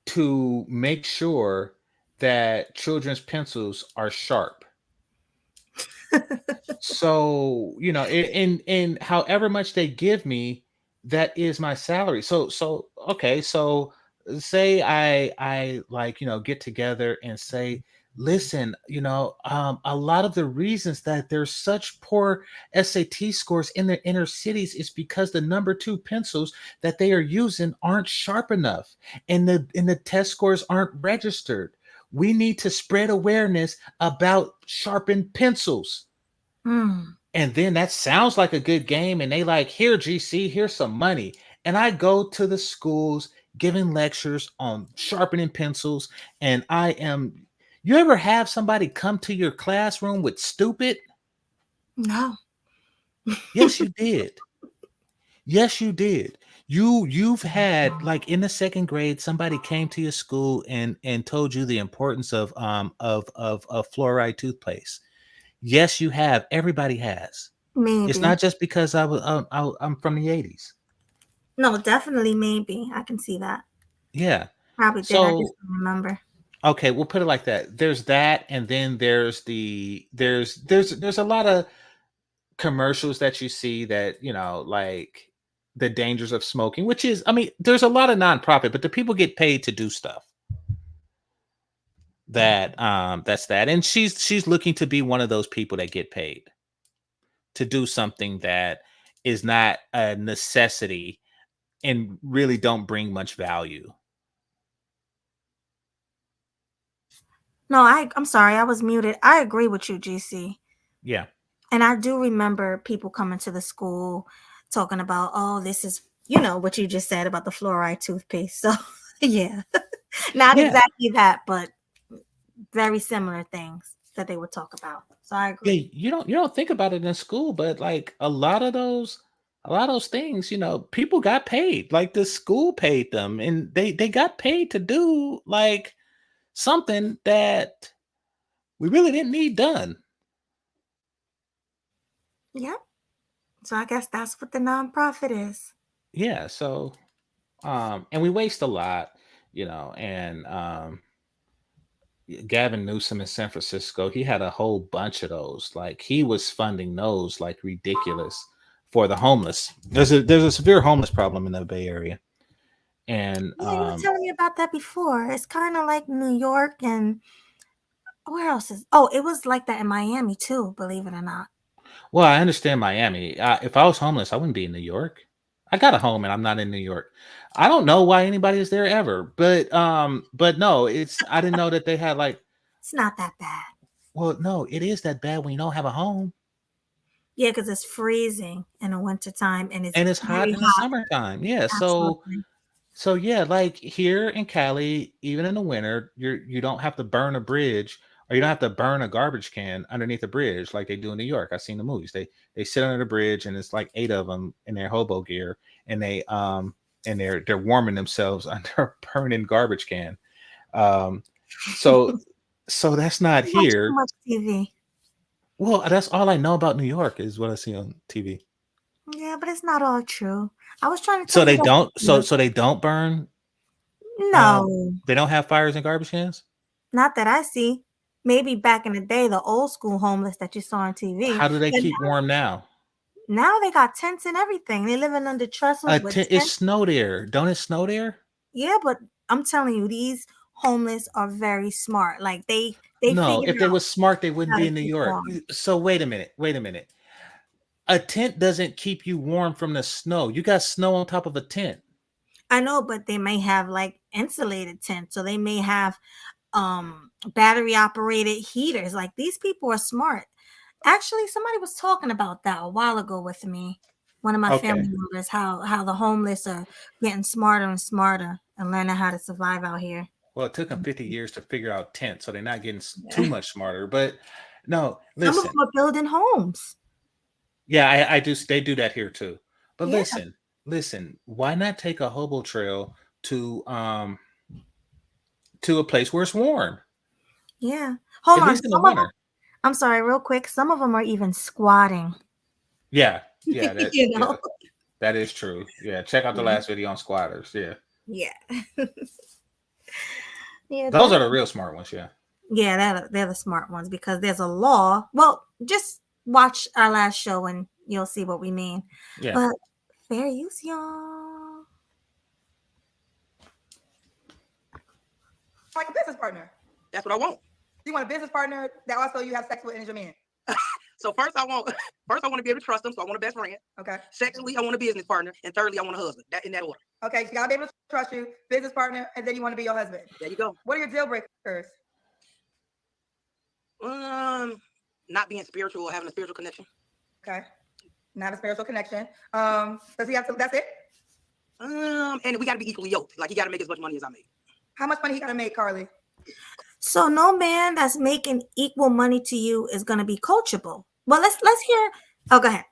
to make sure that children's pencils are sharp. So, in however much they give me, that is my salary. So okay, so say I like, get together and say, listen, a lot of the reasons that there's such poor SAT scores in the inner cities is because the number two pencils that they are using aren't sharp enough, and the test scores aren't registered. We need to spread awareness about sharpened pencils. And then that sounds like a good game. And they like, here, GC, here's some money. And I go to the schools giving lectures on sharpening pencils. And you ever have somebody come to your classroom with stupid? No. Yes, you did. Yes, you did. You've had, like, in the second grade, somebody came to your school and told you the importance of fluoride toothpaste. Yes, you have. Everybody has. Maybe. It's not just because I'm from the 80s. No, definitely maybe. I can see that. Yeah. Probably did. I just don't remember. Okay, we'll put it like that. There's that, and then there's a lot of commercials that you see that, like the dangers of smoking, which is, I mean, there's a lot of nonprofit, but the people get paid to do stuff. That's that. And she's looking to be one of those people that get paid to do something that is not a necessity and really don't bring much value. No, I'm sorry, I was muted. I agree with you, GC. Yeah. And I do remember people coming to the school talking about, oh, this is, what you just said about the fluoride toothpaste. So yeah. Not exactly that, but very similar things that they would talk about. So I agree. Yeah, you don't think about it in school, but like a lot of those things, people got paid. Like the school paid them, and they got paid to do like something that we really didn't need done. Yep. So I guess that's what the nonprofit is. Yeah. So, and we waste a lot, and Gavin Newsom in San Francisco, he had a whole bunch of those. Like he was funding those like ridiculous for the homeless. There's a severe homeless problem in the Bay Area. And yeah, you were telling me about that before. It's kind of like New York, and where else is? Oh, it was like that in Miami too. Believe it or not. Well, I understand Miami. If I was homeless, I wouldn't be in New York. I got a home and I'm not in New York. I don't know why anybody is there ever, but no, I didn't know that they had like. It's not that bad. Well, no, it is that bad when you don't have a home. Yeah, because it's freezing in the wintertime and it's hot in the summertime. Yeah, absolutely. So yeah, like here in Cali, even in the winter, you don't have to burn a bridge, or you don't have to burn a garbage can underneath a bridge like they do in New York. I've seen the movies. They sit under the bridge, and it's like 8 of them in their hobo gear, and they're warming themselves under a burning garbage can. So that's not here. Too much TV. Well, that's all I know about New York is what I see on TV. Yeah, but it's not all true. I was trying to So tell you they that. don't. So they don't burn. No, They don't have fires and garbage cans. not that I see. Maybe back in the day, the old school homeless that you saw on TV. How do they But keep warm now? now they got tents and everything. They living under trestles with It's tents. snow there. Don't it snow there? Yeah, but I'm telling you, these homeless are very smart. Like they No. figured If they out was smart, they wouldn't how be to in New keep York. warm. So wait a minute. Wait a minute. A tent doesn't keep you warm from the snow. You got snow on top of a tent. I know, but they may have like insulated tents, so they may have battery operated heaters. Like these people are smart. Actually, somebody was talking about that a while ago with me. One of my family Okay. members, how the homeless are getting smarter and smarter and learning how to survive out here. Well, it took them 50 years to figure out tent, so they're not getting too Yeah. much smarter. But no, Some of listen. them are building homes. Yeah, I do. They do that here too. But Yeah, listen. Why not take a hobo trail to to a place where it's warm, yeah. Hold at on. least in the Some of them, winter? I'm sorry, real quick. Some of them are even squatting. Yeah, yeah, You yeah, know? that is true. Yeah, check out the Yeah. last video on squatters. Yeah, Yeah. Yeah, those are definitely. the real smart ones. Yeah, Yeah, they're the smart ones because there's a law. Well, just watch our last show and you'll see what we mean. yeah. But fair use, y'all. Like a business partner. That's what I want. You want a business partner that also you have sex with and is your man. So first I want to be able to trust them. So I want a best friend. Okay. Secondly, I want a business partner. And thirdly, I want a husband. That in that order. Okay. So you gotta be able to trust you, business partner, and then you want to be your husband. There you go. What are your deal breakers? Not being spiritual or having a spiritual connection. Okay. Not a spiritual connection. Does he have to? That's it. And we got to be equally yoked. Like he got to make as much money as I make. How much money he gotta make, Carly? So no man that's making equal money to you is gonna be coachable. Well, let's hear. Oh, go ahead.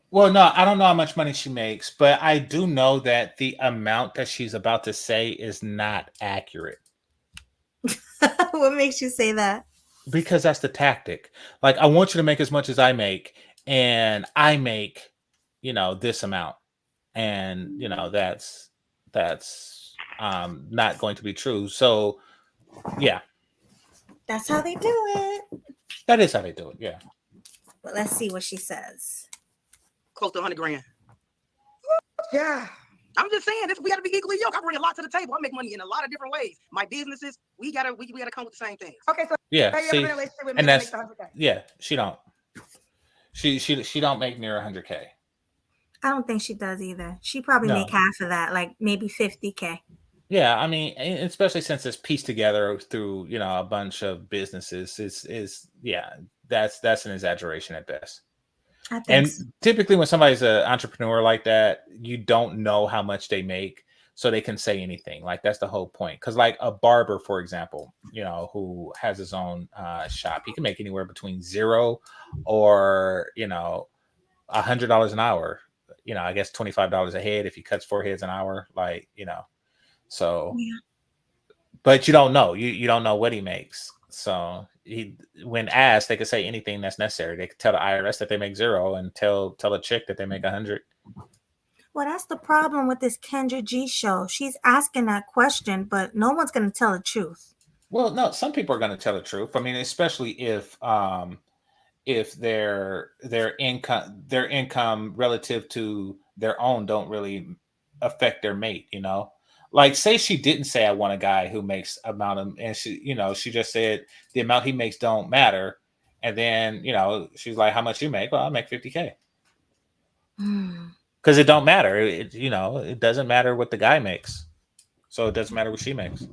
Well, no, I don't know how much money she makes, but I do know that the amount that she's about to say is not accurate What makes you say that? because that's the tactic. Like, I want you to make as much as I make, and I make, this amount, and that's not going to be true. So, yeah, That's how they do it. that is how they do it. Yeah. But let's see what she says. Close to 100 grand. Yeah. I'm just saying this. We got to be equally yoked. I bring a lot to the table. I make money in a lot of different ways. My businesses, we gotta come with the same things. Okay. So Yeah. say you're See, in a relationship with me and that that's makes 100K. yeah. She don't. She don't make near 100K. I don't think she does either. She probably make No. half of that, like maybe 50K. Yeah, I mean, especially since it's pieced together through a bunch of businesses, is yeah, that's an exaggeration at best. I think And so. typically, when somebody's an entrepreneur like that, you don't know how much they make, so they can say anything. Like that's the whole point. Because like a barber, for example, who has his own shop, he can make anywhere between zero or $100 an hour. I guess $25 a head if he cuts 4 heads an hour. Like so. Yeah. But you don't know. You don't know what he makes. So when asked, they could say anything that's necessary. They could tell the IRS that they make zero and tell a chick that they make 100. Well, that's the problem with this Kendra G show. She's asking that question, but no one's going to tell the truth. Well, no, some people are going to tell the truth. I mean, especially if their income relative to their own don't really affect their mate. Like say she didn't say I want a guy who makes amount of, and she just said the amount he makes don't matter, and then she's like, how much you make? Well, I make 50K because it don't matter. It doesn't matter what the guy makes, so it doesn't matter what she makes.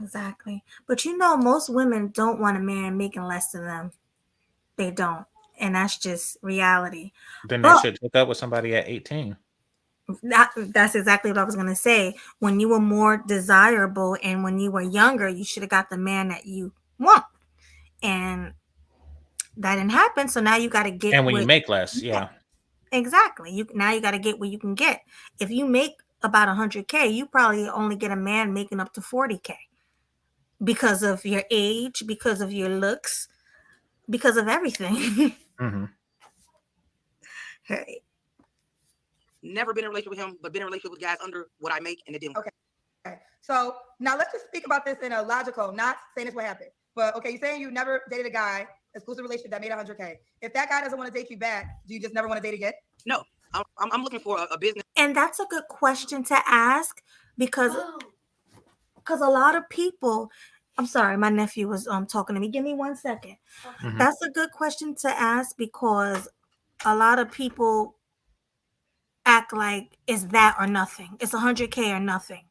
Exactly. But most women don't want a man making less than them. They don't, and that's just reality. Then they should hook up with somebody at 18. That's exactly what I was going to say. When you were more desirable and when you were younger, you should have got the man that you want. And that didn't happen. So now you got to get. And when you make less, yeah. Exactly. Now you got to get what you can get. If you make about 100K, you probably only get a man making up to 40K because of your age, because of your looks. because of everything. Mm-hmm. Right. Never been in a relationship with him, but been in a relationship with guys under what I make, and it didn't work. Okay. So now let's just speak about this in a logical, not saying this what happened. But okay, you're saying you never dated a guy, exclusive relationship that made 100K. If that guy doesn't want to date you back, do you just never want to date again? No, I'm looking for a business. And that's a good question to ask because a lot of people. I'm sorry, my nephew was talking to me. Give me 1 second. Mm-hmm. That's a good question to ask because a lot of people act like it's that or nothing. It's 100K or nothing.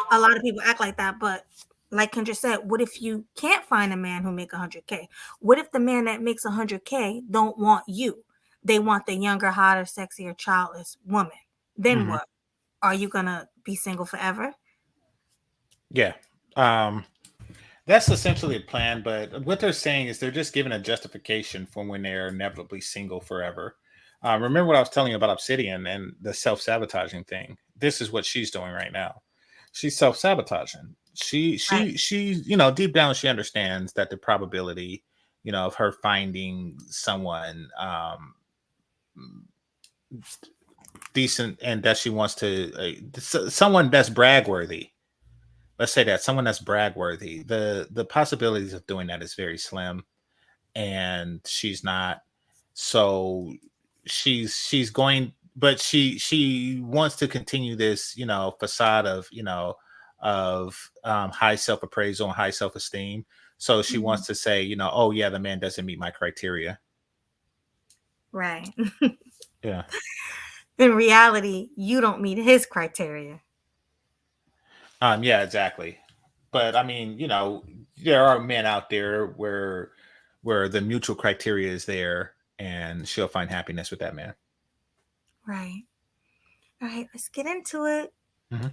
A lot of people act like that, but like Kendra said, what if you can't find a man who make 100K? What if the man that makes 100K don't want you? They want the younger, hotter, sexier, childless woman. Then Mm-hmm. what? Are you gonna be single forever? Yeah. That's essentially a plan, but what they're saying is they're just giving a justification for when they're inevitably single forever. Remember what I was telling you about Obsidian and the self-sabotaging thing? This is what she's doing right now. She's self-sabotaging. She deep down she understands that the probability, of her finding someone decent and that she wants to someone that's bragworthy. Let's say that someone that's bragworthy, the possibilities of doing that is very slim, and she's not. So she's going, but she wants to continue this, facade of high self appraisal and high self esteem. So she wants to say, oh yeah, the man doesn't meet my criteria. Right. Yeah. In reality, you don't meet his criteria. Yeah, exactly. But I mean, there are men out there where the mutual criteria is there and she'll find happiness with that man. Right. All right, let's get into it. Mm-hmm.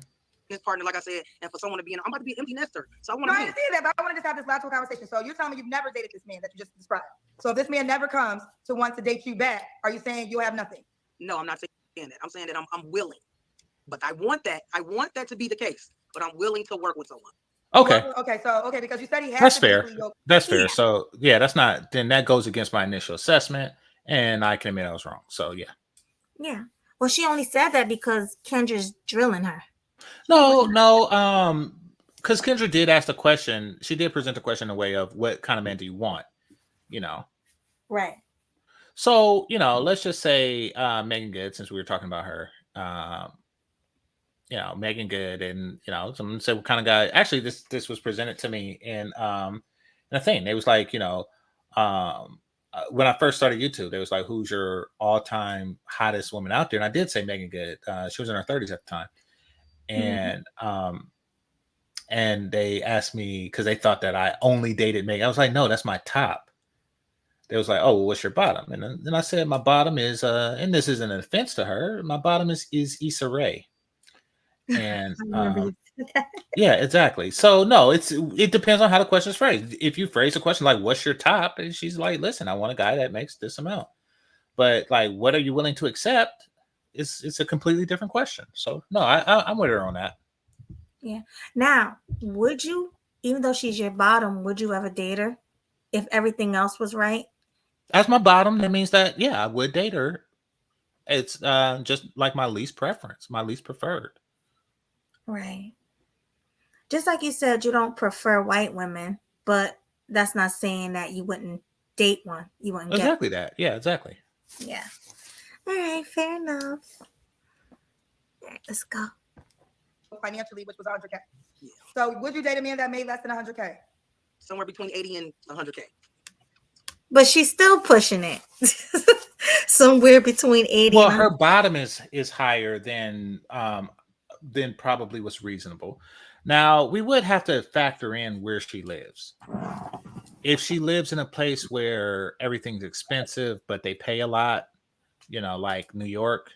His partner, like I said, and for someone to be I'm about to be an empty nester. So I want No, to I understand that, but I want to just have this logical conversation. So you're telling me you've never dated this man that you just described. So if this man never comes to want to date you back, are you saying you'll have nothing? No, I'm not saying that. I'm saying that I'm willing. But I want that to be the case. But I'm willing to work with someone. Okay. Okay, because you said he has That's to fair. be your... That's fair. So yeah, then that goes against my initial assessment, and I can admit I was wrong. So yeah. Yeah. Well, she only said that because Kendra's drilling her. No, because Kendra did ask the question. She did present the question in a way of what kind of man do you want? Right. So, let's just say Megan Good, since we were talking about her. Megan Good, and someone said what kind of guy. Actually, this was presented to me in a thing. They was like, when I first started YouTube, they was like, who's your all-time hottest woman out there? And I did say Megan Good. She was in her 30s at the time. And they asked me because they thought that I only dated Megan. I was like, no, that's my top. They was like, oh, well, what's your bottom? And then I said my bottom is, and this isn't an offense to her, my bottom is Issa Rae. And yeah, exactly. So no, it depends on how the question is phrased. If you phrase the question like, what's your top? And she's like, listen, I want a guy that makes this amount. But like, what are you willing to accept? It's a completely different question. So no, I'm with her on that. Yeah. Now, would you, even though she's your bottom, would you ever date her if everything else was right? As my bottom, that means that yeah, I would date her. It's just like my least preference, my least preferred. Right. Just like you said, you don't prefer white women, but that's not saying that you wouldn't date one. You wouldn't exactly that. Yeah, exactly. Yeah. All right, fair enough. All right, let's go. Financially, which was 100K. Yeah. So would you date a man that made less than 100K? Somewhere between 80 and 100K. But she's still pushing it. Somewhere between 80 well, and her bottom is higher than probably what's reasonable. Now, we would have to factor in where she lives. If she lives in a place where everything's expensive, but they pay a lot, like New York,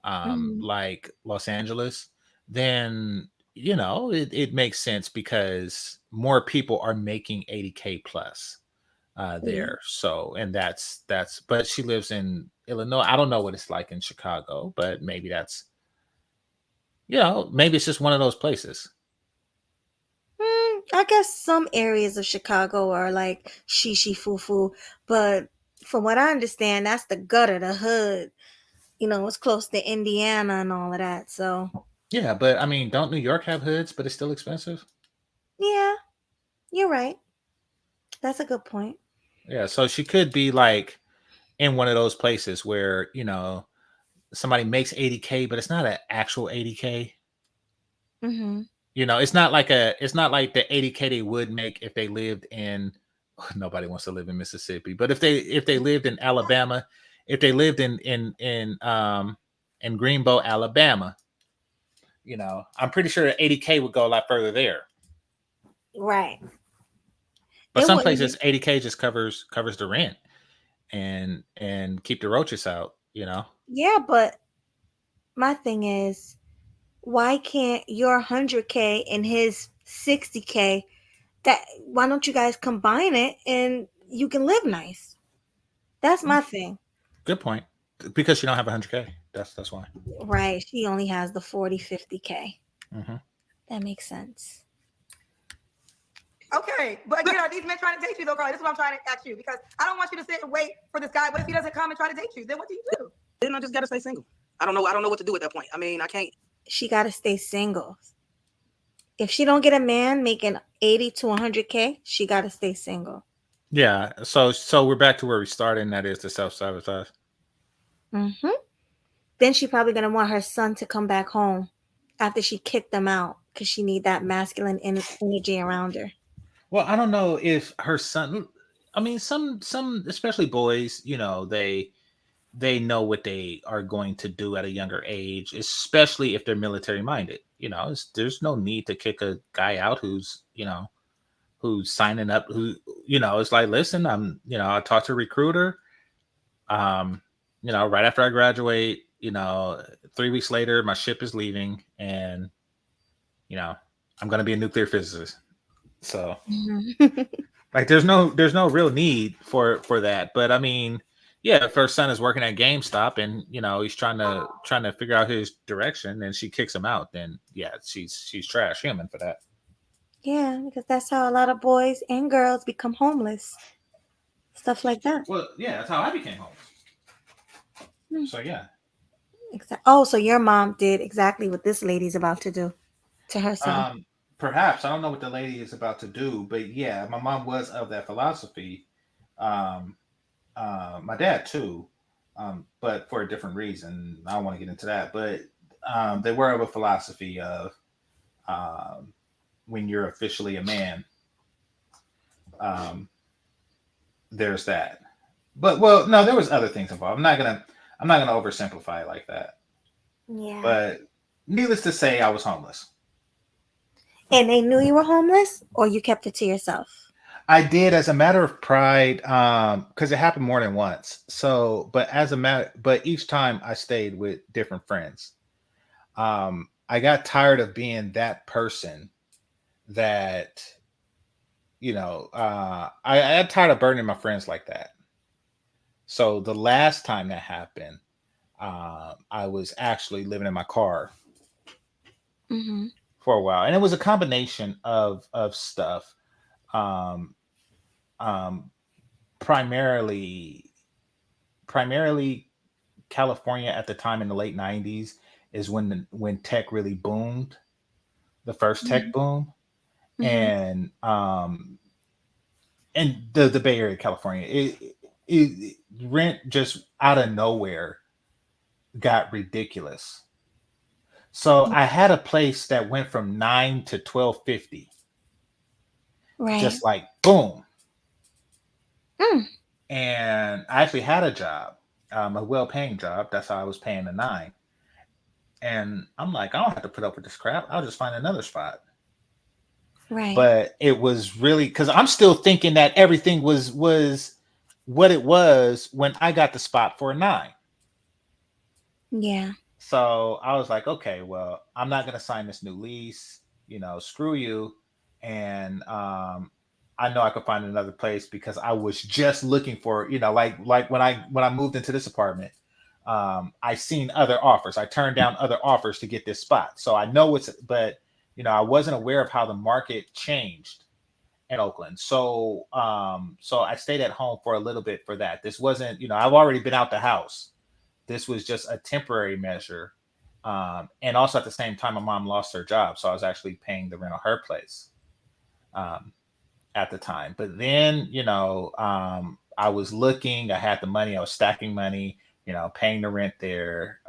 like Los Angeles, then, it makes sense because more people are making 80K plus there. So, and that's, but she lives in Illinois. I don't know what it's like in Chicago, but maybe maybe it's just one of those places. I guess some areas of Chicago are like shishi foo, but from what I understand, that's the gutter, the hood. It's close to Indiana and all of that. So Yeah, but I mean, don't New York have hoods, but it's still expensive? yeah, you're right. That's a good point. Yeah, so she could be like in one of those places where, somebody makes 80K, but it's not an actual 80K. Mm-hmm. It's not like the 80K they would make if they lived in nobody wants to live in Mississippi, but if they lived in Alabama, if they lived in Greenbow, Alabama, I'm pretty sure 80K would go a lot further there. Right. But It some wouldn't places be. 80K just covers the rent and keep the roaches out. Yeah, but my thing is, why can't your 100K and his 60K? Why don't you guys combine it and you can live nice? That's my thing. Good point. Because you don't have 100K. That's why. Right. She only has the 40, 50K. Hmm. That makes sense. Okay, but again, are these men trying to date you though, Carly? This is what I'm trying to ask you because I don't want you to sit and wait for this guy. What if he doesn't come and try to date you? Then what do you do? Then I just gotta stay single. I don't know what to do at that point. I mean, I can't. She got to stay single. If she don't get a man making 80 to 100K, she got to stay single. Yeah. So we're back to where we started, and that is the self-sabotage. Mm-hmm. Then she probably going to want her son to come back home after she kicked them out because she need that masculine energy around her. Well, I don't know if her son. I mean, some especially boys, they know what they are going to do at a younger age, especially if they're military minded. There's no need to kick a guy out who's signing up. It's like, listen, I talked to a recruiter. Right after I graduate, 3 weeks later, my ship is leaving, and I'm going to be a nuclear physicist. So, like, there's no real need for that. But I mean, yeah, if her son is working at GameStop and he's trying to figure out his direction, and she kicks him out, then yeah, she's trash human for that. Yeah, because that's how a lot of boys and girls become homeless. Stuff like that. Well, yeah, that's how I became homeless. So yeah. Oh, so your mom did exactly what this lady's about to do to her son. Perhaps I don't know what the lady is about to do, but yeah, my mom was of that philosophy. Um, my dad too, but for a different reason. I don't want to get into that, but they were of a philosophy of um, when you're officially a man, um, there's that. But well, no, there was other things involved. I'm not gonna oversimplify it like that. Yeah. But needless to say, I was homeless. And they knew you were homeless, or you kept it to yourself? I did as a matter of pride, because it happened more than once. So, but each time I stayed with different friends. I got tired of being that person that, I got tired of burdening my friends like that. So the last time that happened, I was actually living in my car Mm-hmm. for a while, and it was a combination of stuff. Um, um, primarily, primarily California at the time in the late '90s is when tech really boomed, the first tech boom, Mm-hmm. and the Bay Area, California, it rent just out of nowhere got ridiculous. So I had a place that went from 9 to 12.50, Right. just like boom. Mm. And I actually had a job, a well-paying job. That's how I was paying the 9. And I'm like, I don't have to put up with this crap. I'll just find another spot. Right. But it was really because I'm still thinking that everything was what it was when I got the spot for a 9. Yeah. So I was like, okay, well, I'm not gonna sign this new lease. Screw you. And I know I could find another place because I was just looking for, like when I moved into this apartment, I seen other offers. I turned down other offers to get this spot. So I know but I wasn't aware of how the market changed in Oakland. So I stayed at home for a little bit for that. This wasn't, I've already been out the house. This was just a temporary measure. And also at the same time, my mom lost her job. So I was actually paying the rent on her place um, at the time. But then, I was looking, I had the money, I was stacking money, paying the rent there.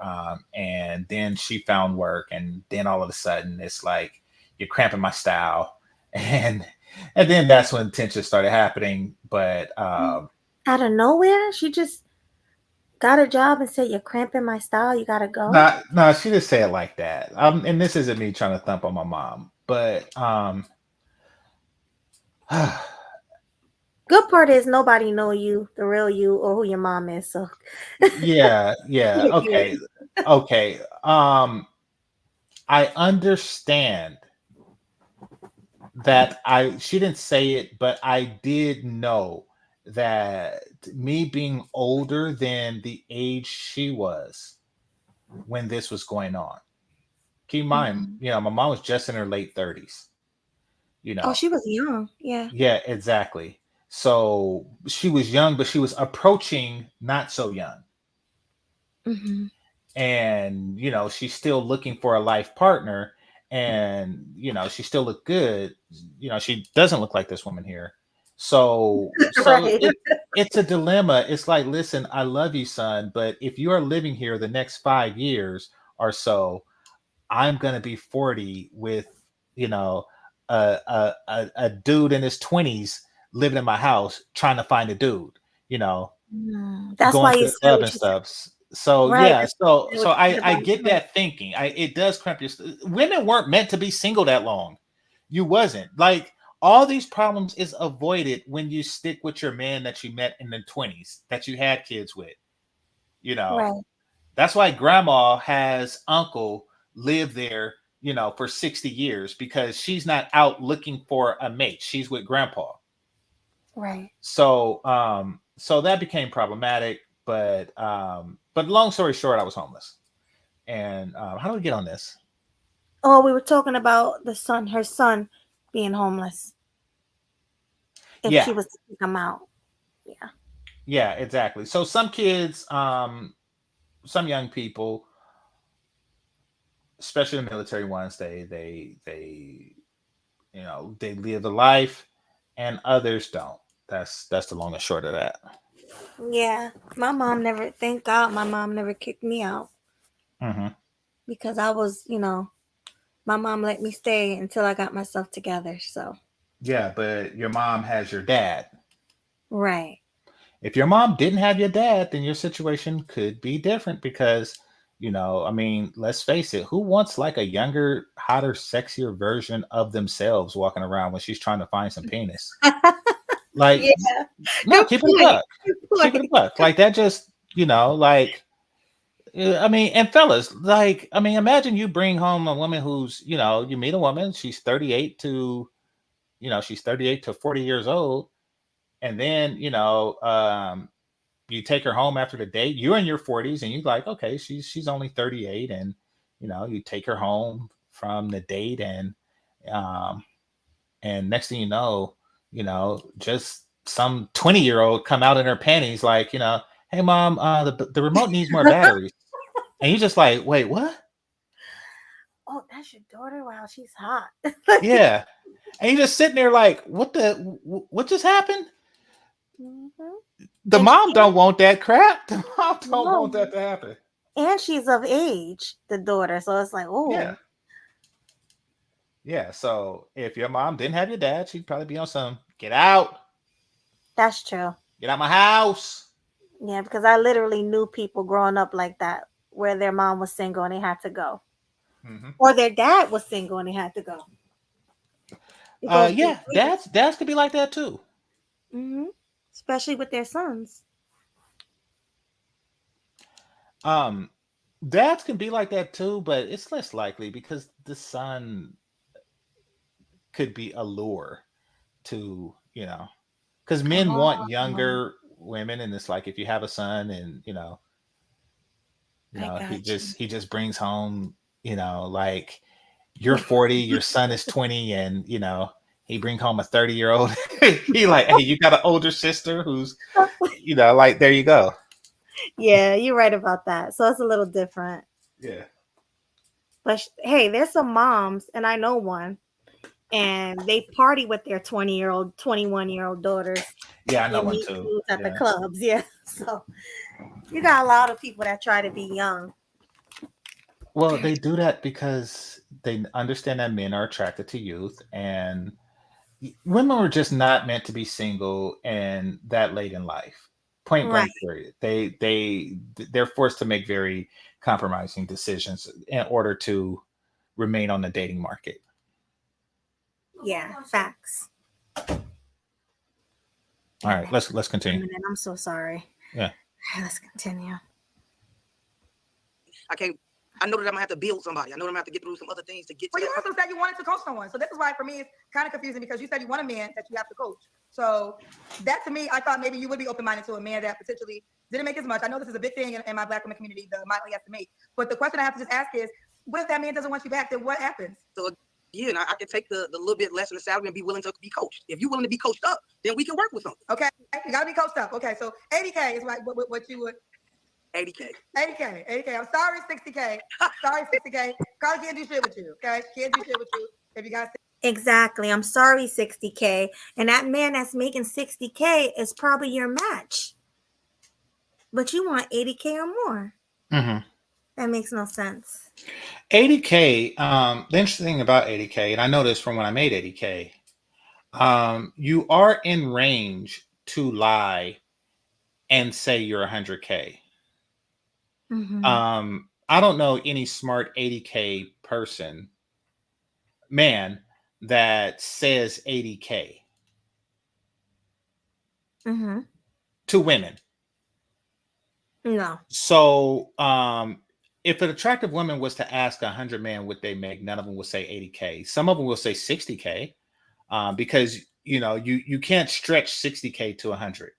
And then she found work. And then all of a sudden, it's like, you're cramping my style. And then that's when tension started happening. But Out of nowhere, she just got a job and said, "You're cramping my style. You gotta go." no, she didn't say it like that. And this isn't me trying to thump on my mom, but Good part is nobody know you, the real you, or who your mom is. So yeah, you're okay, good. okay. I understand that she didn't say it, but I did know that me being older than the age she was when this was going on. Keep in mind, Mhm. my mom was just in her late 30s, you Oh, know. she was young. Yeah. Yeah, exactly. So she was young, but she was approaching not so young. Hmm. And, she's still looking for a life partner. And, she still looked good. She doesn't look like this woman here. So Right. it's a dilemma. It's like, listen, I love you, son, but if you are living here the next 5 years or so, I'm gonna be 40 with, a dude in his 20s living in my house trying to find a dude, you know, That's going why to you the said club what and you said. stuff. So Right. yeah, That's why you so said so what you I said I about get him. that thinking. It does cramp your women weren't meant to be single that long. You wasn't. Like all these problems is avoided when you stick with your man that you met in the 20s that you had kids with, you know. Right. That's why grandma has uncle live there, for 60 years because she's not out looking for a mate. She's with grandpa. Right. So that became problematic, but long story short, I was homeless. And how do we get on this? Oh, we were talking about her son being homeless. If Yeah, she was to kick him out. Yeah. yeah, exactly. So some kids, some young people, especially the military ones, they live the life, and others don't. That's the long and short of that. Yeah. Thank God my mom never kicked me out Hmm. because my mom let me stay until I got myself together. So, Yeah, but your mom has your dad. right. If your mom didn't have your dad, then your situation could be different because, I mean, let's face it, who wants like a younger, hotter, sexier version of themselves walking around when she's trying to find some penis? Like, Yeah. no, Good keep it a point. buck. Good Keep it a point. buck. Like that just, like, I mean, and fellas, like, I mean, imagine you bring home a woman who's, you meet a woman, she's 38 to 40 years old. And then, you take her home after the date. You're in your 40s and you're like, okay, she's only 38. And, you take her home from the date um, and next thing just some 20-year-old come out in her panties like, hey mom, the remote needs more batteries. And you just like, wait, what? Oh, that's your daughter? Wow, she's hot. Yeah. And you just sitting there like, what just happened? Mhm. The And mom don't want that crap. The mom don't want no, that to happen. and she's of age, the daughter. So it's like, Yeah. oh, Yeah. So if your mom didn't have your dad, she'd probably be on some get out, that's true. get out my house. Yeah, because I literally knew people growing up like that, where their mom was single and they had to go, Hmm. or their dad was single and they had to go. It goes both Yeah, ways. dads could be like that too. Hmm. Especially with their sons. Um, dads can be like that too, but it's less likely because the son could be a lure to, because men want Oh, younger women, and it's like if you have a son and I he got you. just brings home, like you're 40, your son is 20, and he bring home a 30-year-old. He like, hey, you got an older sister who's, like, there you go. Yeah, you're right about that. So it's a little different. Yeah. But hey, there's some moms, and I know one, and they party with their 20-year-old, 21-year-old daughters. Yeah, I know They one meet too. dudes at the Yeah. clubs. Yeah. So you got a lot of people that try to be young. Well, they do that because they understand that men are attracted to youth, and women were just not meant to be single and that late in life. Point Right. blank period. They're forced to make very compromising decisions in order to remain on the dating market. Yeah, facts. All right, let's continue. I'm so sorry. Yeah. Let's continue. I know that I'm gonna have to build somebody. I know that I'm gonna have to get through some other things to get to Well, you that. also said you wanted to coach someone. So this is why for me it's kind of confusing because you said you want a man that you have to coach. So that to me, I thought maybe you would be open-minded to a man that potentially didn't make as much. I know this is a big thing in my Black women community, the amount he has to make. But the question I have to just ask is, what if that man doesn't want you back? Then what happens? So again, I can take the little bit less in the salary and be willing to be coached. If you're willing to be coached up, then we can work with something. Okay, you gotta be coached up. Okay, so 80K is what you would. 80K. 80K. I'm sorry, 60K. Sorry, 60K. Carly can't do shit with you. Okay, she can't do shit with you. If you guys. Exactly. I'm sorry, 60K. And that man that's making 60K is probably your match. But you want 80K or more. Mm-hmm. That makes no sense. 80K. The interesting thing about 80K, and I know this from when I made 80K, you are in range to lie and say you're 100K. Mm-hmm. I don't know any smart 80K man that says 80K Mm-hmm. to women. No. So if an attractive woman was to ask 100 men what they make, none of them will say 80K. Some of them will say 60K because you can't stretch 60K to 100.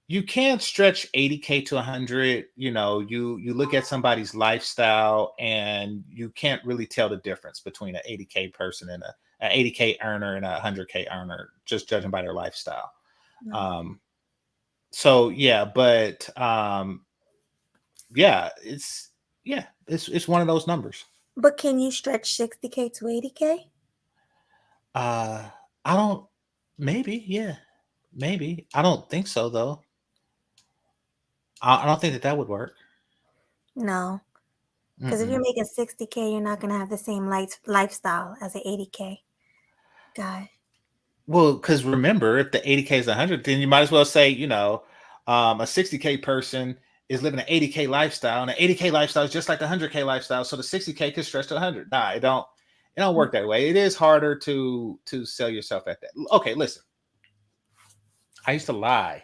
You can't stretch 80K to 100. You look at somebody's lifestyle and you can't really tell the difference between an 80K person and an 80K earner and a 100K earner, just judging by their lifestyle. No. So yeah, but yeah, it's one of those numbers. But can you stretch 60K to 80K? I don't. Maybe, yeah, maybe. I don't think so though. I don't think that would work. No. Because if you're Mm-mm. making 60K, you're not going to have the same lifestyle as an 80K guy. Well, because remember, if the 80K is 100, then you might as well say, a 60K person is living an 80K lifestyle, and an 80K lifestyle is just like the 100K lifestyle. So the 60K could stretch to 100. Nah, it don't work that way. It is harder to sell yourself at that. Okay, listen. I used to lie.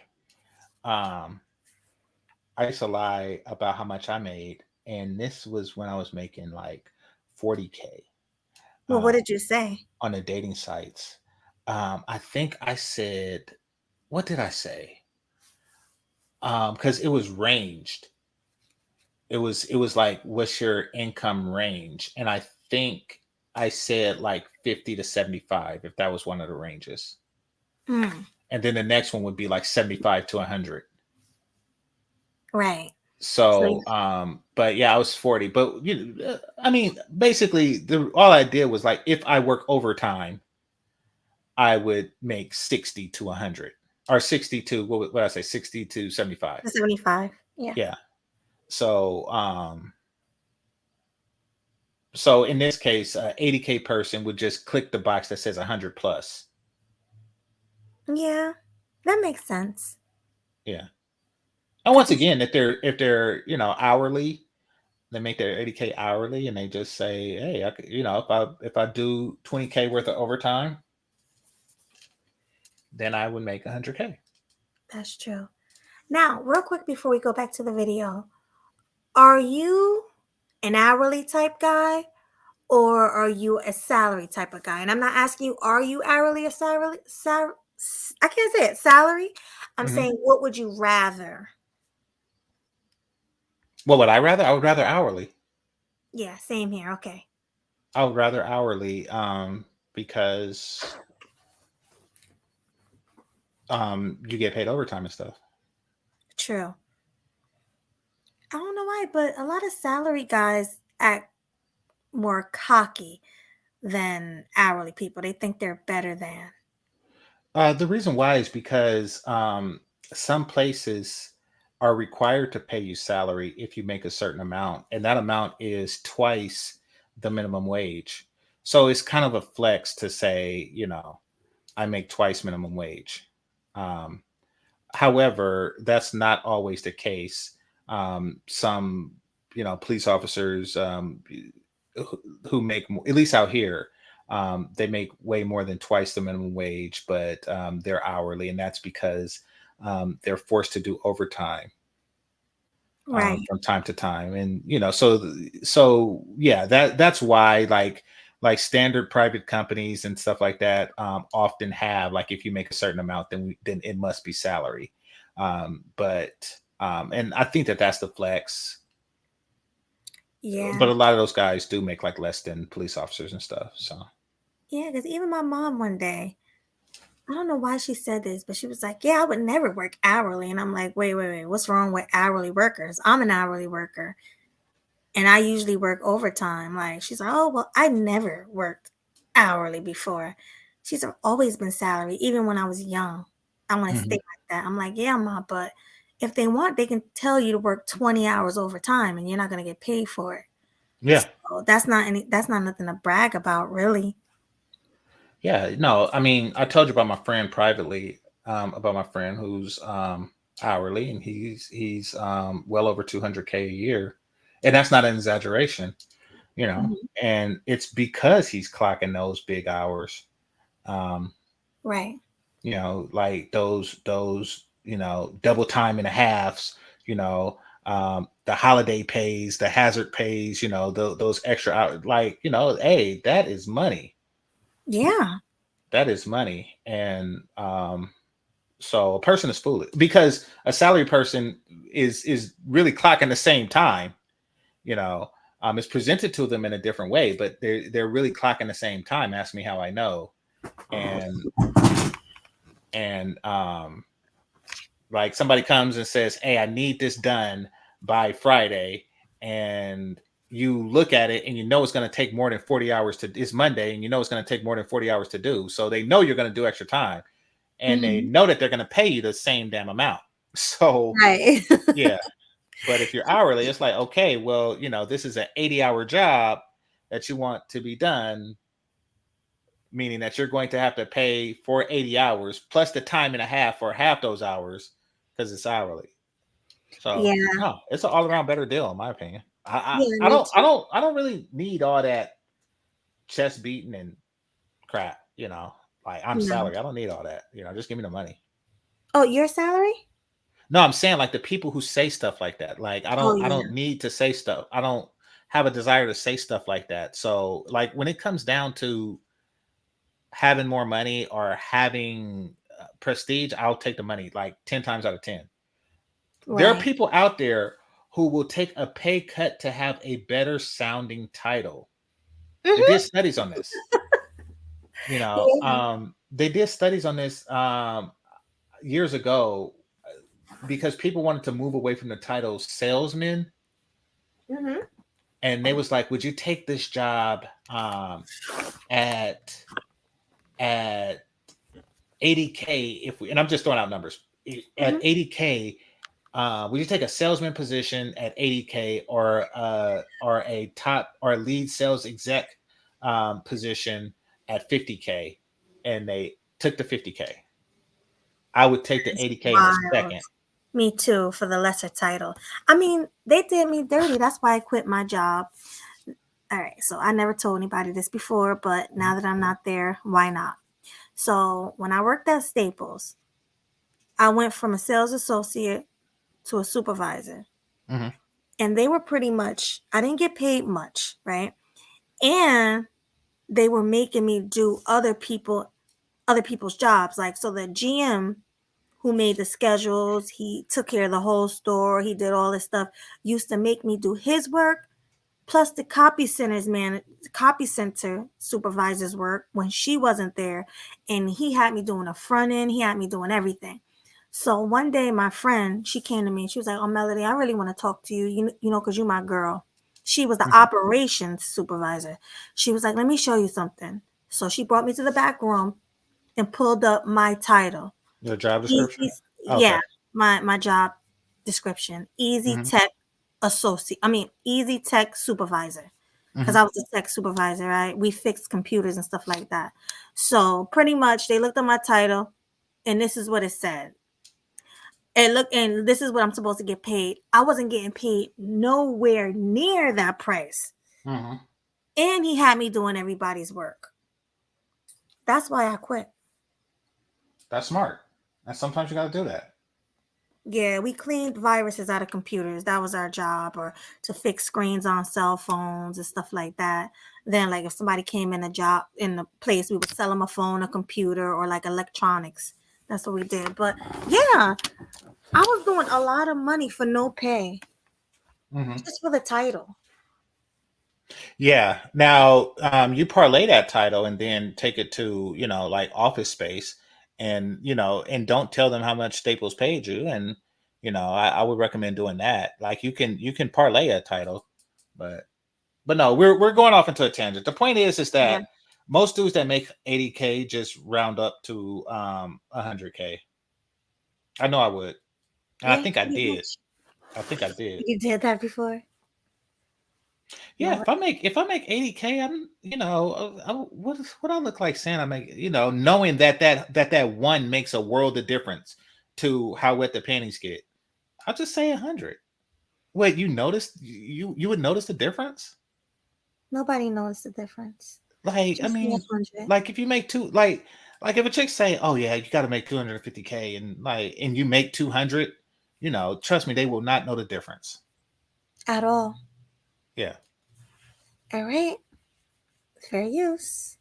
I used to lie about how much I made, and this was when I was making like 40K. Well, what did you say? On the dating sites. I think I said, what did I say? Because it was ranged. It was like, what's your income range? And I think I said like 50 to 75, if that was one of the ranges. Mm. And then the next one would be like 75 to 100. Right. So, but yeah, I was 40. But I mean, basically, all I did was like, if I work overtime, I would make 60 to 100 or 60 to what did I say? 60 to 75. 75. Yeah. Yeah. So, so in this case, 80K person would just click the box that says 100 plus. Yeah, that makes sense. Yeah. And once again, if they're hourly, they make their 80K hourly, and they just say, hey, I could, if I do 20K worth of overtime, then I would make 100K. That's true. Now, real quick before we go back to the video, are you an hourly type guy or are you a salary type of guy? And I'm not asking you, are you hourly or salary? I can't say it, salary. I'm saying, what would you rather? What would I rather? I would rather hourly. Yeah, same here. Okay. I would rather hourly, because you get paid overtime and stuff. True. I don't know why, but a lot of salary guys act more cocky than hourly people. They think they're better than. The reason why is because some places are required to pay you salary if you make a certain amount, and that amount is twice the minimum wage. So it's kind of a flex to say, I make twice minimum wage. Um, However, that's not always the case. Some, police officers, who make more, at least out here, they make way more than twice the minimum wage, but they're hourly, and that's because they're forced to do overtime Right. from time to time, and so yeah, that's why, like standard private companies and stuff like that, often have, like, if you make a certain amount, then it must be salary. But and I think that that's the flex, Yeah. but a lot of those guys do make like less than police officers and stuff. So Yeah, because even my mom one day, I don't know why she said this, but she was like, "Yeah, I would never work hourly." And I'm like, "Wait, wait, wait. What's wrong with hourly workers? I'm an hourly worker and I usually work overtime." Like, she's like, "Oh, well, I never worked hourly before." She's always been salary, even when I was young. I want to stay mhm. like that. I'm like, "Yeah, ma, but if they want, they can tell you to work 20 hours overtime and you're not going to get paid for it." Yeah, So that's not nothing to brag about, really. yeah. No, I mean, I told you about my friend privately, about my friend who's hourly, and he's well over 200K a year, and that's not an exaggeration. you know, Mhm. and it's because he's clocking those big hours. Um, Right. like those, double time and a halves, the holiday pays, the hazard pays, those extra hours, like, hey, that is money. Yeah. That is money. And so a person is foolish because a salary person is really clocking the same time, you know. It's presented to them in a different way, but they're really clocking the same time. Ask me how I know. And like somebody comes and says, "Hey, I need this done by Friday," and you look at it and you know it's going to take more than 40 hours to. It's Monday, and you know it's going to take more than 40 hours to do. So they know you're going to do extra time, and they Mhm. know that they're going to pay you the same damn amount. So Right. yeah. But if you're hourly, it's like, okay, well, this is an 80-hour job that you want to be done, meaning that you're going to have to pay for 80 hours plus the time and a half for half those hours because it's hourly. So Yeah. no, it's an all around better deal in my opinion. Yeah, I me don't I too. don't I don't really need all that chest beating and crap. Like I'm No. salary. I don't need all that. Just give me the money. Oh, your salary? No, I'm saying like the people who say stuff like that. Like Oh, I yeah. don't need to say stuff. I don't have a desire to say stuff like that. So like when it comes down to having more money or having prestige, I'll take the money like 10 times out of 10. There are Right. people out there who will take a pay cut to have a better sounding title. They did Mhm. studies on this. Yeah. They did studies on this years ago because people wanted to move away from the title salesman, Mhm. and they was like, would you take this job at at 80K if we, and I'm just throwing out numbers, at Mhm. 80K, would you take a salesman position at 80K or a top or a lead sales exec position at 50K? And they took the 50K. I would take the It's 80K in a wild. second. Me too, for the lesser title. I mean, they did me dirty. That's why I quit my job. All right, so I never told anybody this before, but now that I'm not there, why not? So when I worked at Staples, I went from a sales associate to a supervisor. Hmm. And they were pretty much, I didn't get paid much, right? And they were making me do other people's jobs. Like, so the GM who made the schedules, he took care of the whole store, he did all this stuff, used to make me do his work plus the copy center supervisor's work when she wasn't there, and he had me doing the front end. He had me doing everything. So one day, my friend, she came to me and she was like, "Oh, Melody, I really want to talk to you. You know, because you're my girl." She was the operations supervisor. She was like, "Let me show you something." So she brought me to the back room and pulled up my title. Your job description? Easy, Okay. yeah, my job description. Easy Tech Easy Tech Supervisor. Because I was a tech supervisor, right? We fixed computers and stuff like that. So pretty much they looked at my title and this is what it said. And this is what I'm supposed to get paid. I wasn't getting paid nowhere near that price. Mm-hmm. And he had me doing everybody's work. That's why I quit. That's smart. And sometimes you got to do that. Yeah, we cleaned viruses out of computers. That was our job, or to fix screens on cell phones and stuff like that. Then, like, if somebody came in a place, we would sell them a phone, a computer, or like electronics. That's what we did. But yeah, I was doing a lot of money for no pay, just for the title. Yeah. Now, you parlay that title and then take it to, like Office Space and don't tell them how much Staples paid you. And, I would recommend doing that. Like you can parlay a title, but no, we're going off into a tangent. The point is that most dudes that make 80K just round up to 100K. I know I would. And I think I did. You did that before? Yeah, No. if I make 80K, what I look like saying I make, knowing that one makes a world of difference to how wet the panties get. I'll just say 100. Wait, you noticed you would notice the difference? Nobody knows the difference. Like, Just I say mean, 100. like if you make like if a chick say, "Oh yeah, you got to make 250K," and you make 200, trust me, they will not know the difference. At all. Yeah. All right. Fair use.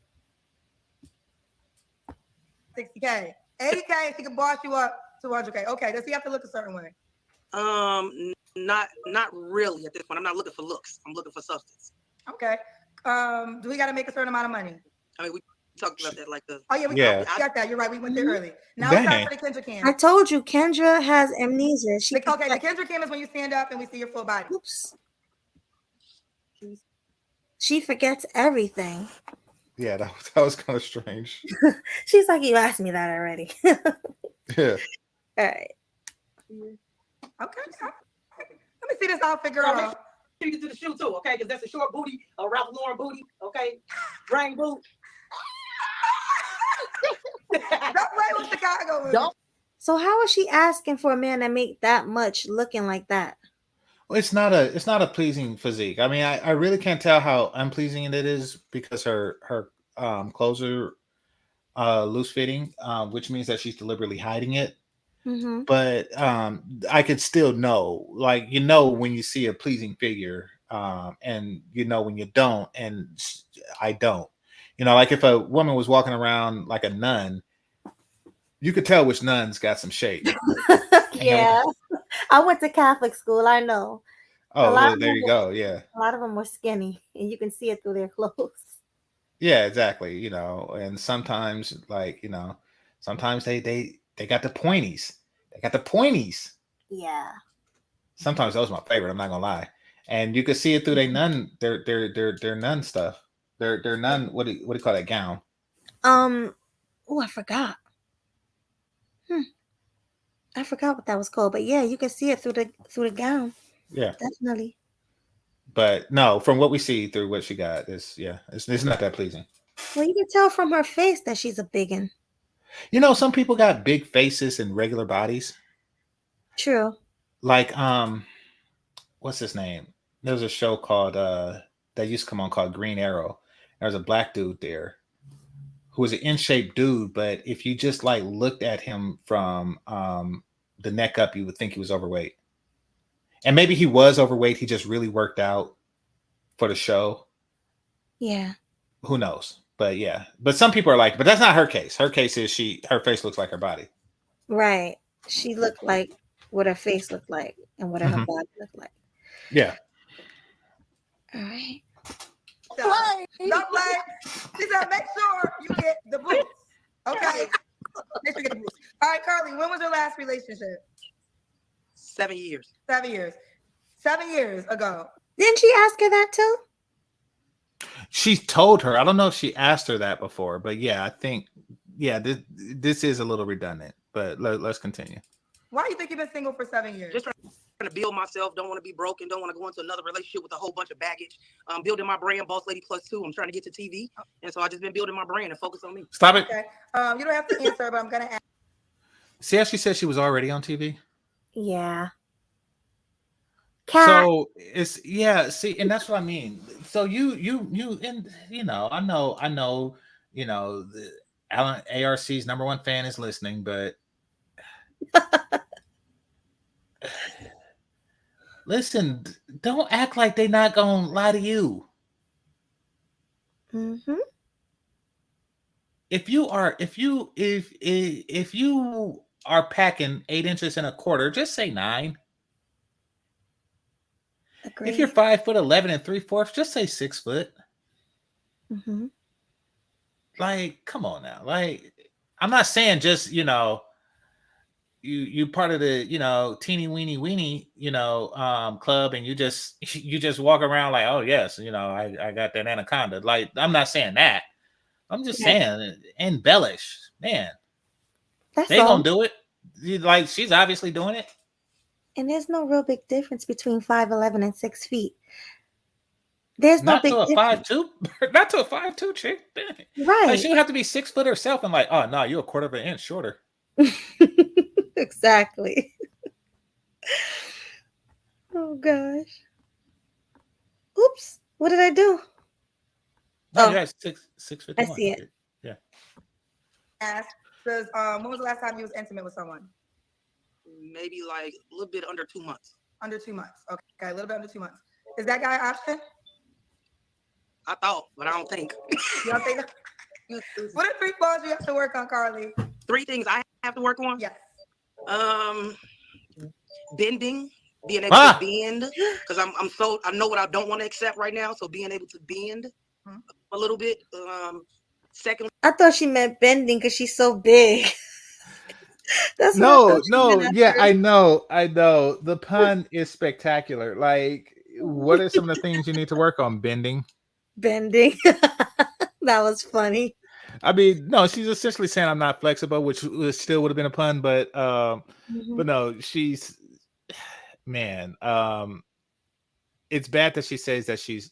60K. 80K, she can boss you up to 100K. Okay, does he have to look a certain way? Not really at this point. I'm not looking for looks. I'm looking for substance. Okay. Do we got to make a certain amount of money? I mean, we talked about that like the. Oh yeah, we got that. You're right. We went there early. Now it's time for the Kendra cam. I told you, Kendra has amnesia. The Kendra cam is when you stand up and we see your full body. Oops. She forgets everything. Yeah, that was kind of strange. She's like, you asked me that already. Yeah. All right. Okay. Let me see this outfit, girl. You get to the shoe too, okay? Because that's a short booty, a Ralph Lauren booty, okay? Rain boot. Don't play with Chicago. Don't. So how is she asking for a man that make that much looking like that? Well, it's not a pleasing physique. I mean, I really can't tell how unpleasing it is because her clothes are loose fitting, which means that she's deliberately hiding it. Mm-hmm. But I could still know, like, when you see a pleasing figure, and when you don't, and I don't. Like if a woman was walking around like a nun, you could tell which nun's got some shape. Yeah. I went to Catholic school. I know. Oh, well, there you go. Yeah. A lot of them were skinny, and you can see it through their clothes. Yeah, exactly. And sometimes, like, sometimes they got the pointies. They got the pointies. Yeah. Sometimes that was my favorite. I'm not gonna lie. And you could see it through their nun stuff. Their nun. What do you call that gown? Oh, I forgot. I forgot what that was called, but yeah, you can see it through the gown. Yeah, definitely. But no, from what we see through what she got, it's not that pleasing. Well, you can tell from her face that she's a biggin. Some people got big faces and regular bodies. True. Like what's his name? There's a show called that used to come on called Green Arrow. There's a black dude there who was an in shape dude, but if you just like looked at him from the neck up, you would think he was overweight. And maybe he was overweight. He just really worked out for the show. Yeah. Who knows? But yeah. But some people are like, but that's not her case. Her case is her face looks like her body. Right. She looked like what her face looked like and what her body looked like. Yeah. All right. No play. She said, make sure you get the boots. Okay. Make sure you get the boots. All right, Carly, when was your last relationship? 7 years. 7 years. 7 years ago. Didn't she ask her that too? She told her. I don't know if she asked her that before, but yeah, I think this is a little redundant. But let's continue. Why do you think you've been single for 7 years? Just trying to build myself. Don't want to be broken. Don't want to go into another relationship with a whole bunch of baggage. Building my brand, Boss Lady Plus 2. I'm trying to get to TV, and so I just been building my brand and focus on me. Stop it. Okay. You don't have to answer, but I'm gonna ask. See how she said she was already on TV? Yeah. Cat. So it's see, and that's what I mean. So you and I know, the Alan ARC's #1 fan is listening, but listen, don't act like they not gonna lie to you. Mm-hmm. If you are packing 8 inches and a quarter, just say 9. Agreed. If you're 5'11" and 3/4, just say 6 foot. Mm-hmm. Like, come on now. Like, I'm not saying just you part of the teeny weeny club, and you just walk around like, oh yes, I got that anaconda. Like, I'm not saying that. I'm just saying embellish, man. That's They all. gonna do it. Like, she's obviously doing it. And there's no real big difference between 5'11" and 6 feet. There's no Not big to a difference. 5'2", not to a 5'2" chick. Right. Like, she would have to be 6 foot herself, and like, oh no, you're a quarter of an inch shorter. Exactly. Oh gosh. Oops. What did I do? No, Oh. you got 6'51". I see it. Yeah. Ask says, when was the last time you was intimate with someone? Maybe like a little bit under 2 months. Under 2 months. Okay, a little bit under 2 months. Is that guy an option? I thought, but I don't think. You don't think? What are 3 flaws you have to work on, Carly? 3 things I have to work on. Yes. Bending, being able to bend, because I know what I don't want to accept right now. So being able to bend a little bit. Second, I thought she meant bending because she's so big. That's no. Yeah, I know. The pun is spectacular. Like, what are some of the things you need to work on? Bending. That was funny. I mean, no, she's essentially saying I'm not flexible, which still would have been a pun, but but no, she's man. It's bad that she says that she's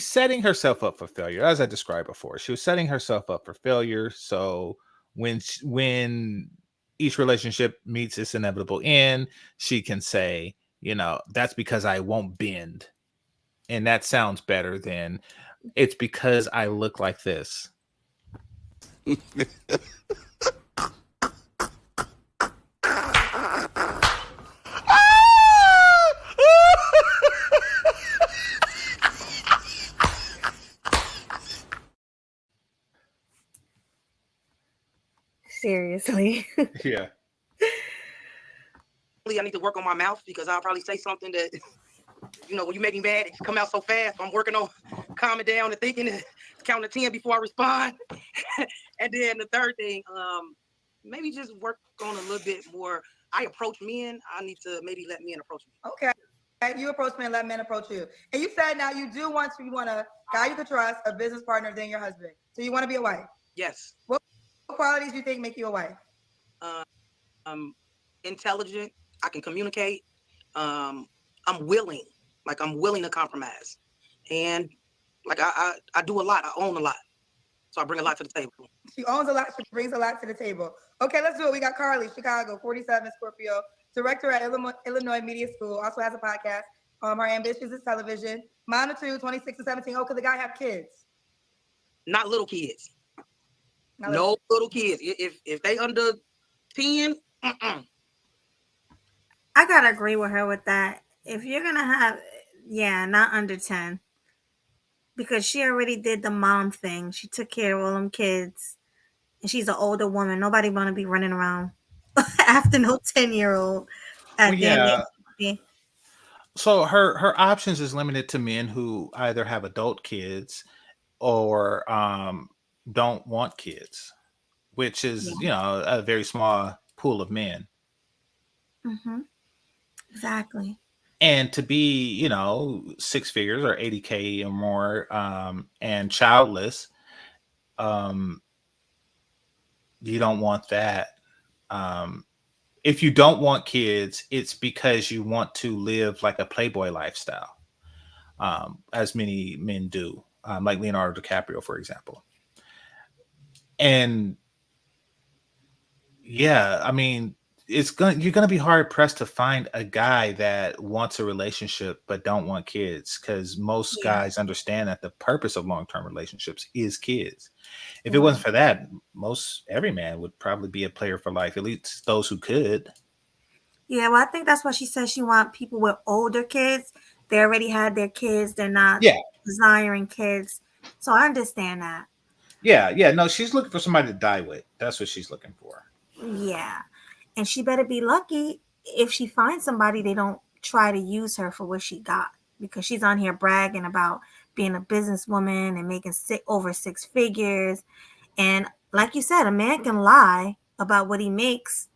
setting herself up for failure, as I described before. She was setting herself up for failure. So when each relationship meets its inevitable end, she can say, that's because I won't bend, and that sounds better than it's because I look like this. Seriously. Yeah. I need to work on my mouth because I'll probably say something that, when you make me mad, it come out so fast. I'm working on calming down and thinking and counting to 10 before I respond. And then the third thing, maybe just work on a little bit more. I approach men. I need to maybe let men approach me. Okay. You approach men, let men approach you. And you said now you want a guy you could trust, a business partner, than your husband. So you want to be a wife? Yes. What qualities do you think make you a wife? Intelligent. I can communicate. I'm willing. Like, I'm willing to compromise. And like I do a lot. I own a lot. So I bring a lot to the table. She owns a lot. She brings a lot to the table. Okay, let's do it. We got Carly, Chicago, 47, Scorpio, director at Illinois Media School, also has a podcast. Her ambitions is television. Mom of 2, 26 and 17. Oh, could the guy have kids? Not little kids. No little kids. If they under 10, I gotta agree with her with that. If you're gonna have, not under 10. Because she already did the mom thing. She took care of all them kids. And she's an older woman. Nobody want to be running around after no 10-year-old. So her options is limited to men who either have adult kids or don't want kids, which Yeah. is a very small pool of men. Mm-hmm. Exactly. And to be six figures or 80K or more, and childless, um, you don't want that. Um, if you don't want kids, it's because you want to live like a playboy lifestyle, as many men do, like Leonardo DiCaprio, for example. And yeah, I mean, you're gonna be hard pressed to find a guy that wants a relationship but don't want kids, because most Yeah. guys understand that the purpose of long term relationships is kids. If it wasn't Right. for that, most every man would probably be a player for life, at least those who could. Yeah, well, I think that's why she says she want people with older kids. They already had their kids. They're not Yeah, desiring kids. So I understand that. yeah. No, she's looking for somebody to die with. That's what she's looking for. Yeah. And she better be lucky if she finds somebody they don't try to use her for what she got, because she's on here bragging about being a businesswoman and making over six figures. And like you said, a man can lie about what he makes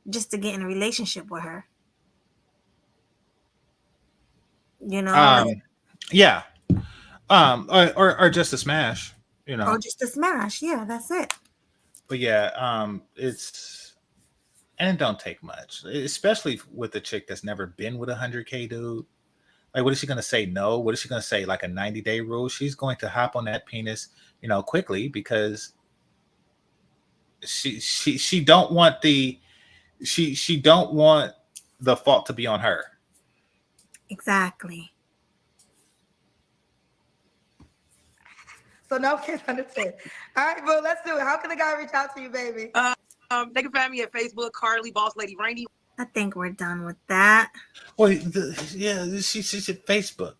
just to get in a relationship with her. Like, Um, yeah. Or just a smash, you oh, know. just a smash. Yeah, that's it. But yeah, it's and it don't take much, especially with a chick that's never been with 100K dude. Like, what is she gonna say? No. What is she gonna say? Like a 90-day rule? She's going to hop on that penis, quickly, because she don't want she don't want the fault to be on her. Exactly. So no kids under 10. All right, well, let's do it. How can the guy reach out to you, baby? They can find me at Facebook, Carly Boss Lady Rainey. I think we're done with that. Well, yeah, she said Facebook.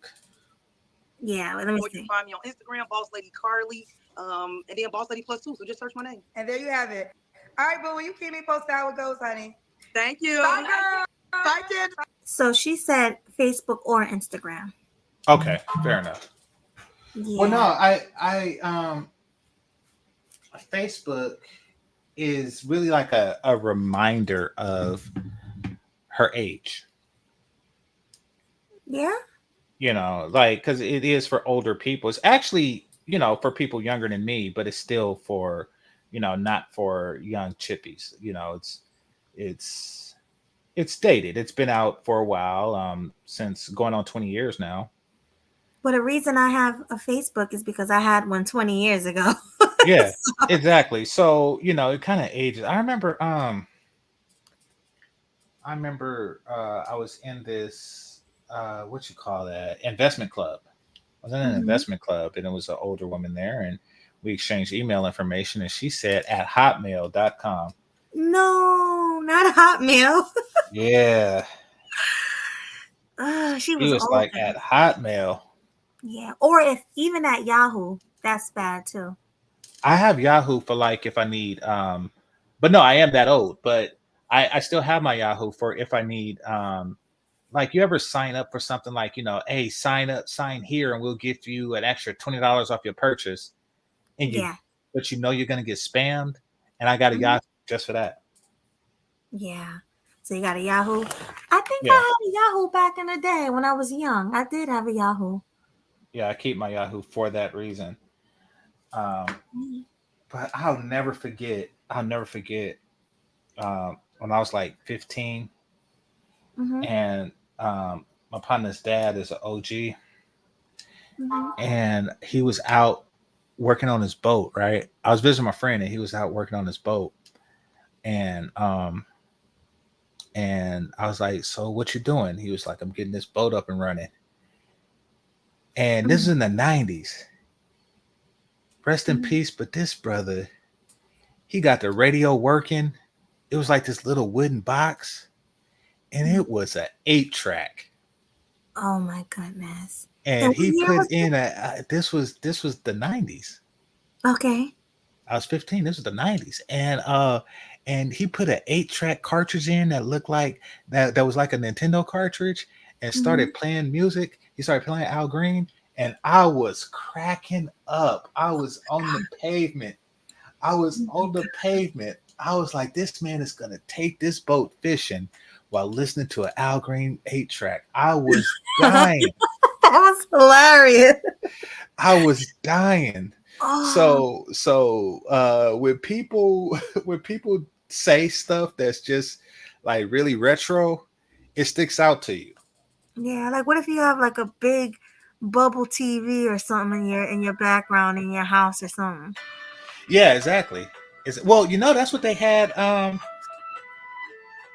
Yeah, well, let me Or you see. can find me on Instagram, Boss Lady Carly, and then Boss Lady Plus 2. So just search my name. And there you have it. All right, but will you keep me posted how it goes, honey? Thank you. Bye, girl. Bye, kid. So she said Facebook or Instagram. Okay, fair enough. Yeah. Well, no, I Facebook is really like a reminder of her age. Yeah. Like, because it is for older people. It's actually, for people younger than me, but it's still for, not for young chippies. It's dated. It's been out for a while, since going on 20 years now. But the reason I have a Facebook is because I had one 20 years ago. Yeah, exactly. So, it kind of ages. I was in this, what you call that, investment club. I was in an Mhm. investment club, and it was an older woman there, and we exchanged email information, and she said at hotmail.com. No, not Hotmail. Yeah. She He was was like, older. at Hotmail. Yeah. Or if even at Yahoo, that's bad too. I have Yahoo for like if I need, but no, I am that old, but I still have my Yahoo for if I need, like, you ever sign up for something like, hey, sign here, and we'll give you an extra $20 off your purchase, and Yeah. but you're gonna get spammed, and I got a Mhm. Yahoo just for that. Yeah. So you got a Yahoo. I think Yeah, I had a Yahoo back in the day when I was young. I did have a Yahoo. yeah, I keep my Yahoo for that reason. Um, Mhm. but I'll never forget. When I was like 15, Mhm. and my partner's dad is an OG, Mhm. and he was out working on his boat. Right, I was visiting my friend, and he was out working on his boat, and I was like, "So what you doing?" He was like, "I'm getting this boat up and running." And this is in the '90s. Rest in Mhm. peace. But this brother, he got the radio working. It was like this little wooden box, and it was an 8-track. Oh my goodness. And And what he year put was it? in this was the '90s. Okay. I was 15. This was the '90s, and he put an 8-track cartridge in that looked like that was like a Nintendo cartridge, and Mhm. started playing music. He started playing Al Green, and I was cracking up. I was on the pavement. I was on the pavement. I was like, this man is gonna take this boat fishing while listening to an Al Green 8-track. I was dying. That was hilarious. I was dying. Oh, So when people when people say stuff that's just like really retro, it sticks out to you. yeah. Like, what if you have like a big bubble TV or something in your background in your house or something? Yeah, exactly. Well, that's what they had.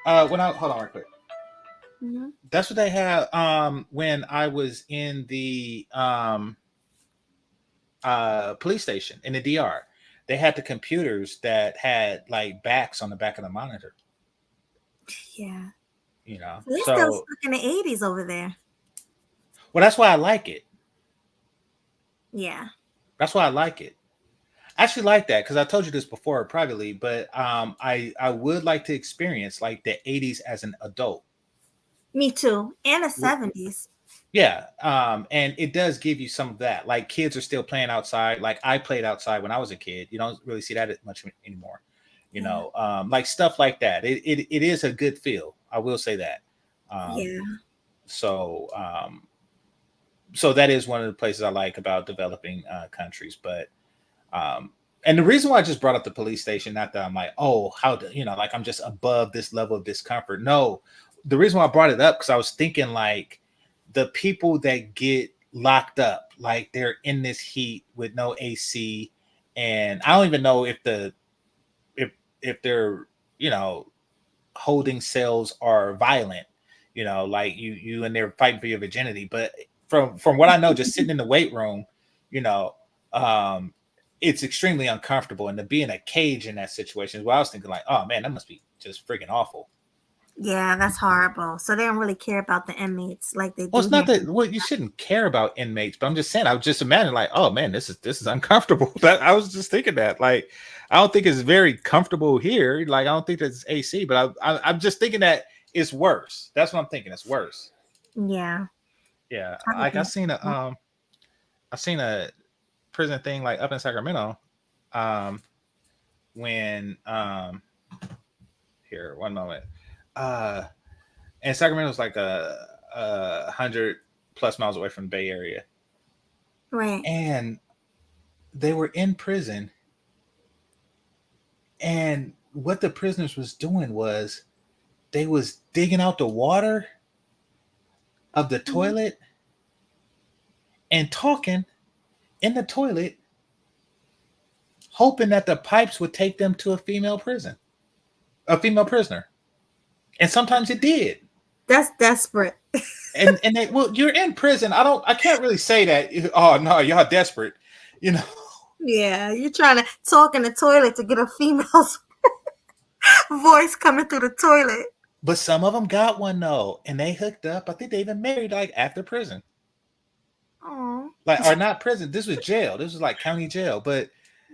When I hold on right quick. Hmm. That's what they had. When I was in the police station in the DR, they had the computers that had like backs on the back of the monitor. Yeah. You know, So they're still so stuck in the 80s over there. well, that's why I like it. Yeah. That's why I like it. I actually like that because I told you this before privately, but I would like to experience like the '80s as an adult. Me too. And the 70s. Yeah, and it does give you some of that. Like kids are still playing outside. Like I played outside when I was a kid. You don't really see that much anymore. Yeah. Like stuff like that. It is a good feel. I will say that. Um, Yeah. so so that is one of the places I like about developing countries. But and the reason why I just brought up the police station, not that I'm like, oh, like I'm just above this level of discomfort. No, the reason why I brought it up because I was thinking like the people that get locked up, like they're in this heat with no AC, and I don't even know if if they're you know holding cells are violent, like you and they're fighting for your virginity. But from what I know, just sitting in the weight room, you know, um, it's extremely uncomfortable. And to be in a cage in that situation is what I was thinking. Like, oh man, that must be just freaking awful. Yeah, that's horrible. So they don't really care about the inmates like they Well, do it's here. not that. Well, you shouldn't care about inmates, but I'm just saying. I was just imagining, like, oh man, this is uncomfortable. That I was just thinking that, like, I don't think it's very comfortable here. Like, I don't think that's AC, but I'm just thinking that it's worse. That's what I'm thinking. It's worse. Yeah. Yeah, I would like think so. I seen a prison thing like up in Sacramento, um, when here one moment, uh, and Sacramento was like a 100+ miles away from the Bay Area, Right. and they were in prison, and what the prisoners was doing was they was digging out the water of the Mhm. toilet and talking in the toilet, hoping that the pipes would take them to a female prisoner, and sometimes it did. That's desperate. And they, well, you're in prison. I can't really say that. Oh no, y'all desperate, you know. Yeah, you're trying to talk in the toilet to get a female's voice coming through the toilet. But some of them got one though, and they hooked up. I think they even married like after prison, Oh, like or not prison. This was jail. This was like county jail.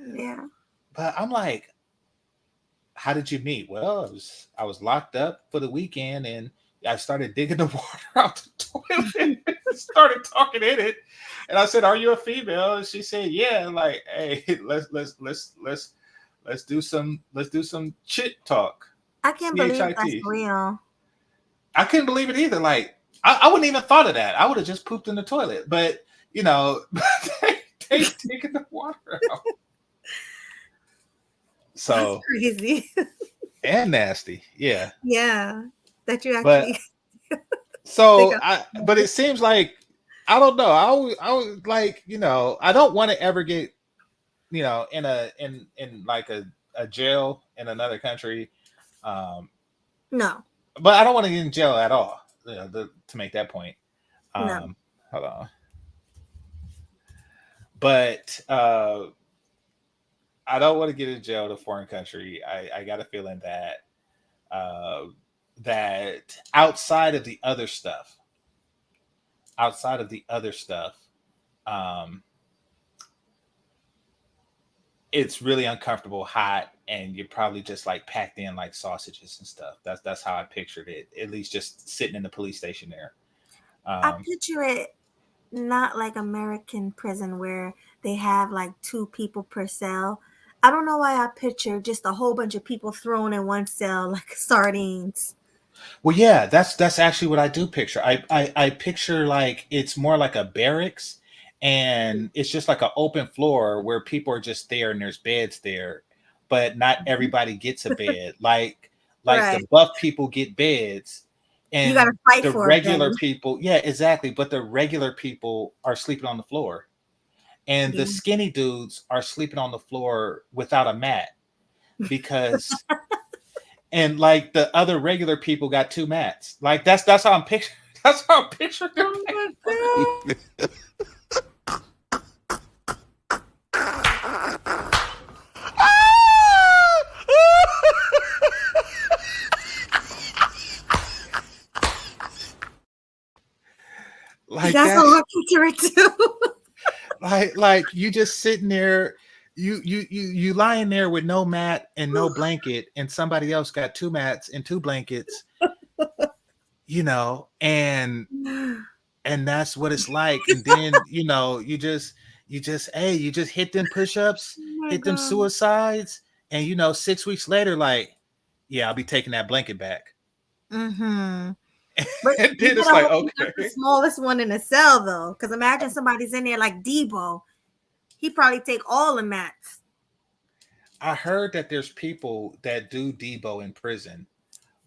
yeah. But I'm like, how did you meet? Well, I was locked up for the weekend, and I started digging the water out the toilet and started talking in it. And I said, "Are you a female?" And she said, "Yeah." And like, hey, let's do some chit talk. I can't believe that's CHIT. real. I couldn't believe it either. Like, I wouldn't even thought of that. I would have just pooped in the toilet. But they, they taking the water out. That's So crazy. and nasty, yeah. Yeah. That you But actually think so of. but it seems like I don't know. I was like, I don't want to ever get, in like a jail in another country. Um, No, but I don't want to get in jail at all. To make that point. no. Hold on. But I don't want to get in jail in a foreign country. I got a feeling that uh, that outside of the other stuff, um, it's really uncomfortable, hot, and you're probably just like packed in like sausages and stuff. That's how I pictured it. At least just sitting in the police station there. I picture it not like American prison where they have like 2 people per cell. I don't know why I picture just a whole bunch of people thrown in one cell like sardines. Well, yeah, that's actually what I do picture. I picture like it's more like a barracks, and it's just like an open floor where people are just there and there's beds there, but not everybody gets a bed. Like the Right. buff people get beds, You gotta and fight the for a bed. regular people, yeah, exactly. But the regular people are sleeping on the floor, and the Yeah. skinny dudes are sleeping on the floor without a mat because and like the other regular people got 2 mats. Like that's how I'm picturing. That's how I'm picturing. Oh my god. Like That's how that. I picture it too. Like you just sitting there. You lying there with no mat and no blanket, and somebody else got 2 mats and 2 blankets. And that's what it's like. And then you just hit them push-ups, Oh my hit them god. suicides, and 6 weeks later, like, yeah, I'll be taking that blanket back. Mm-hmm. But And you then it's gotta like, hope you're not the okay. smallest one in the cell though. Because imagine somebody's in there like Debo. He probably take all the mats. I heard that there's people that do Debo in prison,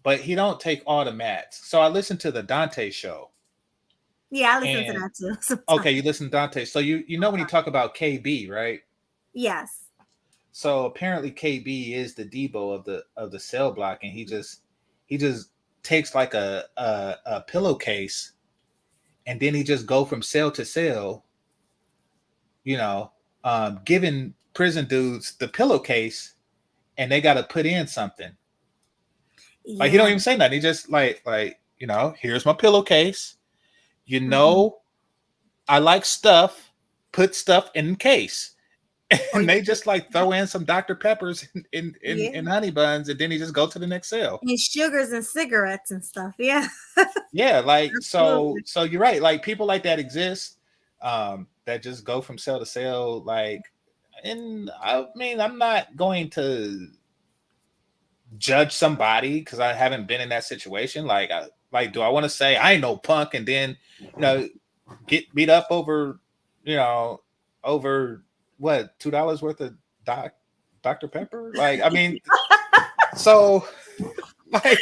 but he don't take all the mats. So I listened to the Dante show. Yeah, I listen to And that too sometimes. okay, you listen to Dante. So you know when you talk about KB, right? Yes. So apparently KB is the Debo of the cell block, and he just takes like a pillowcase, and then he just go from cell to cell, you know, giving prison dudes the pillowcase, and they got to put in something. Like he don't Yeah. even say nothing. He just here's my pillowcase. Mm-hmm. I like stuff. Put stuff in case. Oh And they just like throw in some Dr. Peppers in yeah. honey buns, and then he just go to the next cell. And sugars and cigarettes and stuff. Yeah. Yeah, like so Absolutely. so you're right. Like people like that exist, that just go from cell to cell. And I mean, I'm not going to judge somebody because I haven't been in that situation. Do I want to say I ain't no punk and then get beat up over what $2 worth of Dr. Pepper? Like, I mean, so like,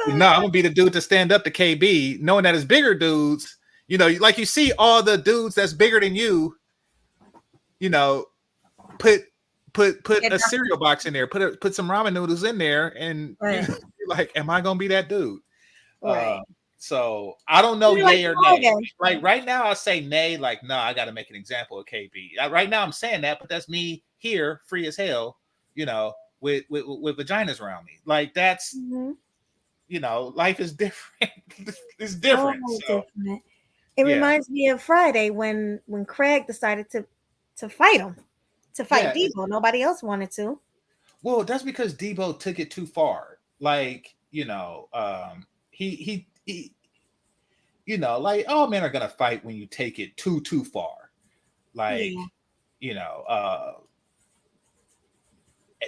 no, I'm gonna be the dude to stand up to KB, knowing that it's bigger dudes. Like you see all the dudes that's bigger than you. You know, put Yeah, a cereal box in there, put some ramen noodles in there, and right. you're like, am I gonna be that dude? Right. So I don't know, You're like yay or nay. Friday. Like right now, I say nay. Like, no, I got to make an example of KB. Right now, I'm saying that, but that's me here, free as hell. With vaginas around me. Like that's Mhm. life is different. It's So different. So different. It yeah, reminds me of Friday when Craig decided to fight him, to fight yeah. Debo. Nobody else wanted to. Well, that's because Debo took it too far. Like he like all men are gonna fight when you take it too far. Like Yeah. you know, uh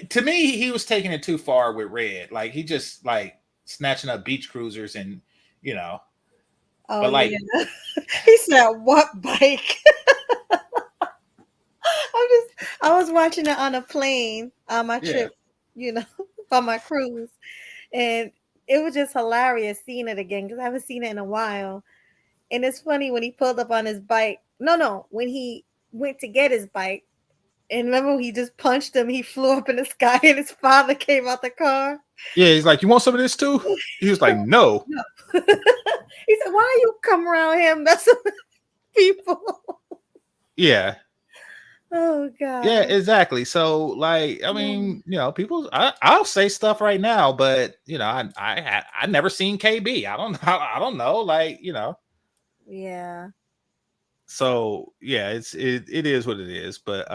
to me, he was taking it too far with Red. Like he just like snatching up beach cruisers and you know, Oh but yeah. like He said, "What bike?" I was watching it on a plane on my yeah, trip, you know, on my cruise, and it was just hilarious seeing it again because I haven't seen it in a while. And it's funny when he pulled up on his bike. No, when he went to get his bike, and remember when he just punched him, he flew up in the sky, and his father came out the car. yeah. He's like, you want some of this too? He was like, no. No. He said, "Why you come around him messing with people?" Yeah, Oh yeah, God. exactly. So like, I Mm, mean, people, I'll say stuff right now, but I never seen KB. I don't I don't know, like yeah. So yeah, it is what it is, but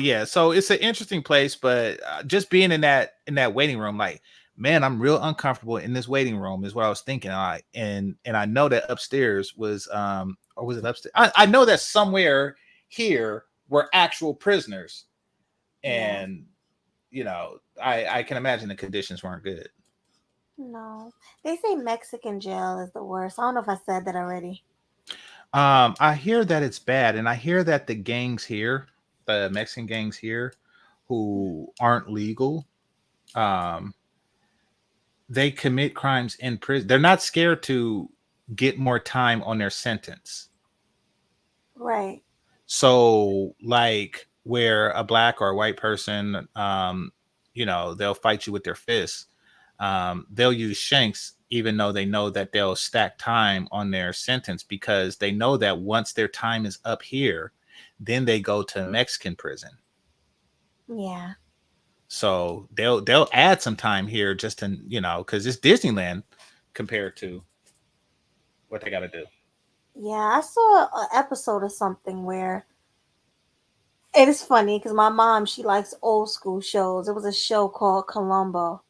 yeah, so it's an interesting place, but just being in that waiting room, like man, I'm real uncomfortable in this waiting room, is what I was thinking. And I know that upstairs was or was it upstairs? I know that somewhere here were actual prisoners, Yeah. and I can imagine the conditions weren't good. No. They say Mexican jail is the worst. I don't know if I said that already. I hear that it's bad, and I hear that the gangs here, the Mexican gangs here, who aren't legal, um, they commit crimes in prison. They're not scared to get more time on their sentence. Right. So, like, where a black or a white person, they'll fight you with their fists. They'll use shanks, even though they know that they'll stack time on their sentence, because they know that once their time is up here, then they go to Mexican prison. Yeah. So they'll add some time here just to, because it's Disneyland compared to what they got to do. Yeah, I saw an episode of something where it is funny because my mom, she likes old school shows. It was a show called Columbo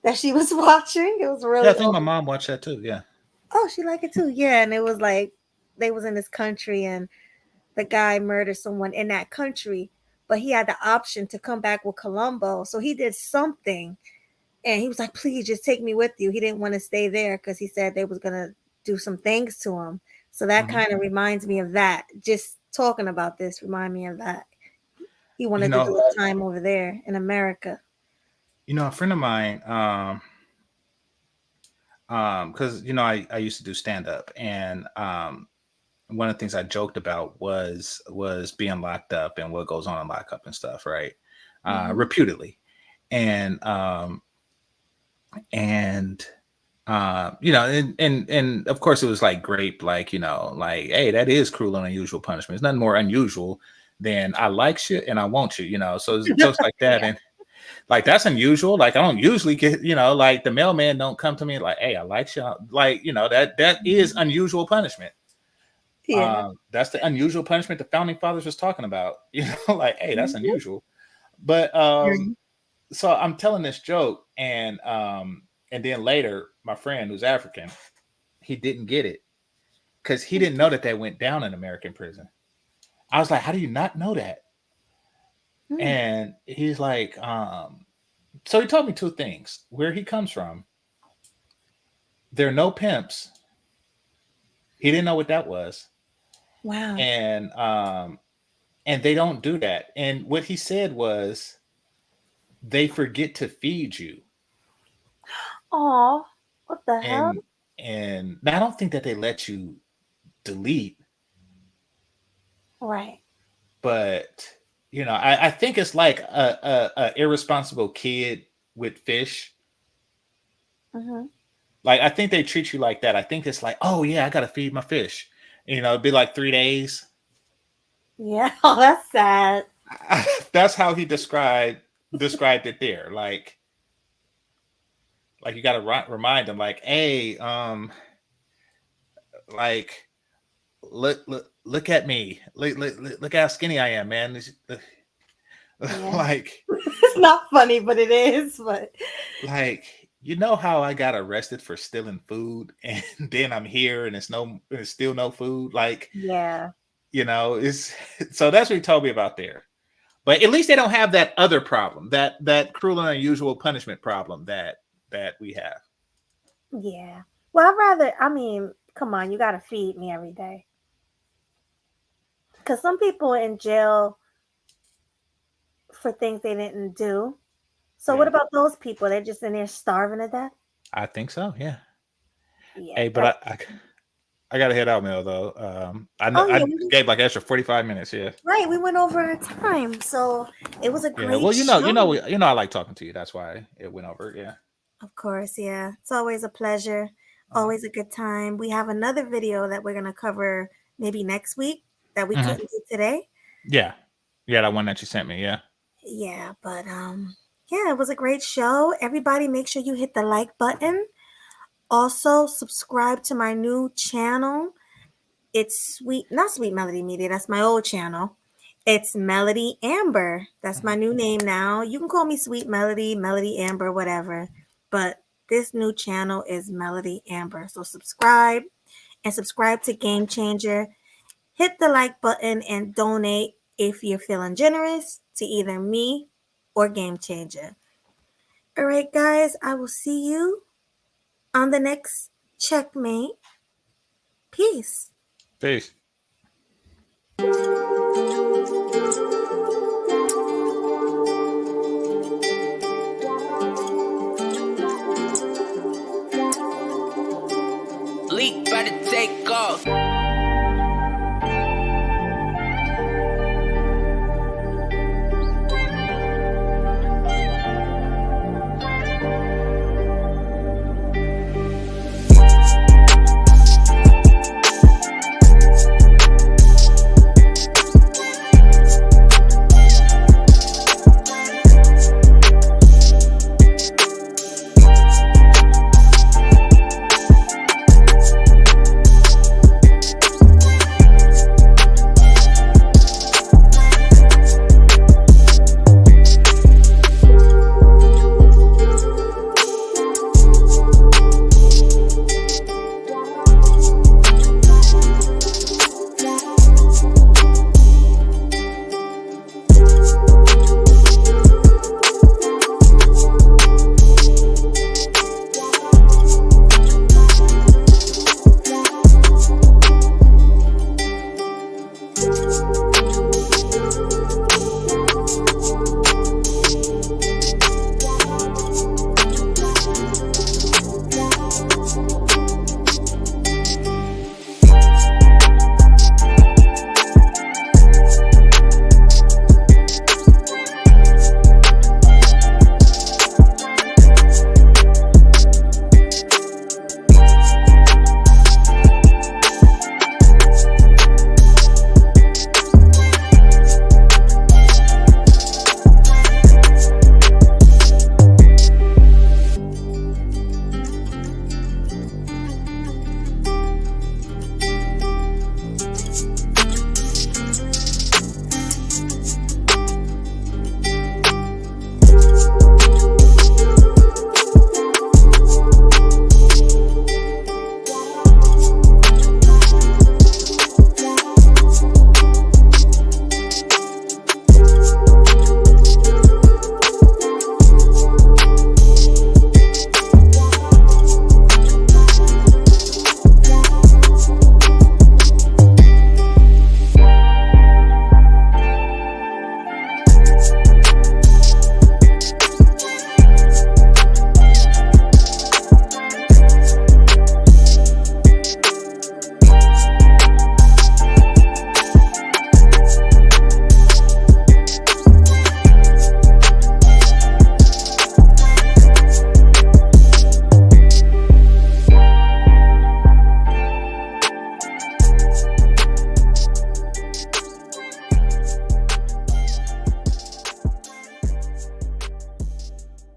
that she was watching. It was Yeah, I really think my old. mom watched that too. Yeah. Oh, she liked it too. Yeah, and it was like they was in this country and the guy murdered someone in that country, but he had the option to come back with Columbo. So he did something and he was like, please just take me with you. He didn't want to stay there because he said they was gonna do some things to him. So that Mhm. kind of reminds me of that. Just talking about this remind me of that. He You wanted to know, do a time over there in America. a friend of mine, because I used to do stand up, and one of the things I joked about was being locked up and what goes on in lockup and stuff, right? Mhm. Reputedly, and of course it was like grape, like like, hey, that is cruel and unusual punishment. It's nothing more unusual than I like you and I want you, so it's jokes like that. Yeah. And like, that's unusual. Like, I don't usually get, like, the mailman don't come to me like, hey, I like you, like, that is unusual punishment. Yeah. That's the unusual punishment the founding fathers was talking about. Like, hey, that's Mhm. unusual. But Right. so I'm telling this joke, and then later my friend who's African, he didn't get it because he didn't know that went down in American prison. I was like, how do you not know that? Mm. And he's like, so he told me two things. Where he comes from, there are no pimps. He didn't know what that was. Wow. And they don't do that. And what he said was, they forget to feed you. Oh, what the hell? And now, I don't think that they let you delete, Right. but I think it's like a irresponsible kid with fish. Hmm. Like, I think they treat you like that. I think it's like, oh yeah, I gotta feed my fish. It'd be like 3 days. Yeah. Oh, that's sad. That's how he described it there. Like you gotta remind them, like, hey, like, look at me, look how skinny I am, man. Yeah. like It's not funny, but it is. But like how I got arrested for stealing food, and then I'm here and it's still no food. Like, yeah. it's so that's what he told me about there. But at least they don't have that other problem, that cruel and unusual punishment problem that we have. Yeah. Well, I mean, come on, you got to feed me every day. Because some people in jail for things they didn't do. So what Yeah, about those people? They're just in there starving to death? I think so. Yeah. Yeah. Hey, but I gotta head out, Mel. Though I know Oh, I yeah. gave like extra 45 minutes. Yeah. Right. We went over our time. So it was a Yeah. great Well, show. I like talking to you. That's why it went over. Yeah. Of course. Yeah. It's always a pleasure. All right. Always a good time. We have another video that we're going to cover maybe next week that we Mhm. couldn't do today. Yeah. Yeah. That one that you sent me. Yeah. Yeah. But yeah, it was a great show. Everybody make sure you hit the like button. Also, subscribe to my new channel. It's not Sweet Melody Media. That's my old channel. It's Melody Amber. That's my new name now. You can call me Sweet Melody, Melody Amber, whatever. but this new channel is Melody Amber. So subscribe to Game Changer. Hit the like button and donate if you're feeling generous to either me or Game Changer. All right, guys, I will see you on the next Checkmate. Peace. Peace. Leak by the take off.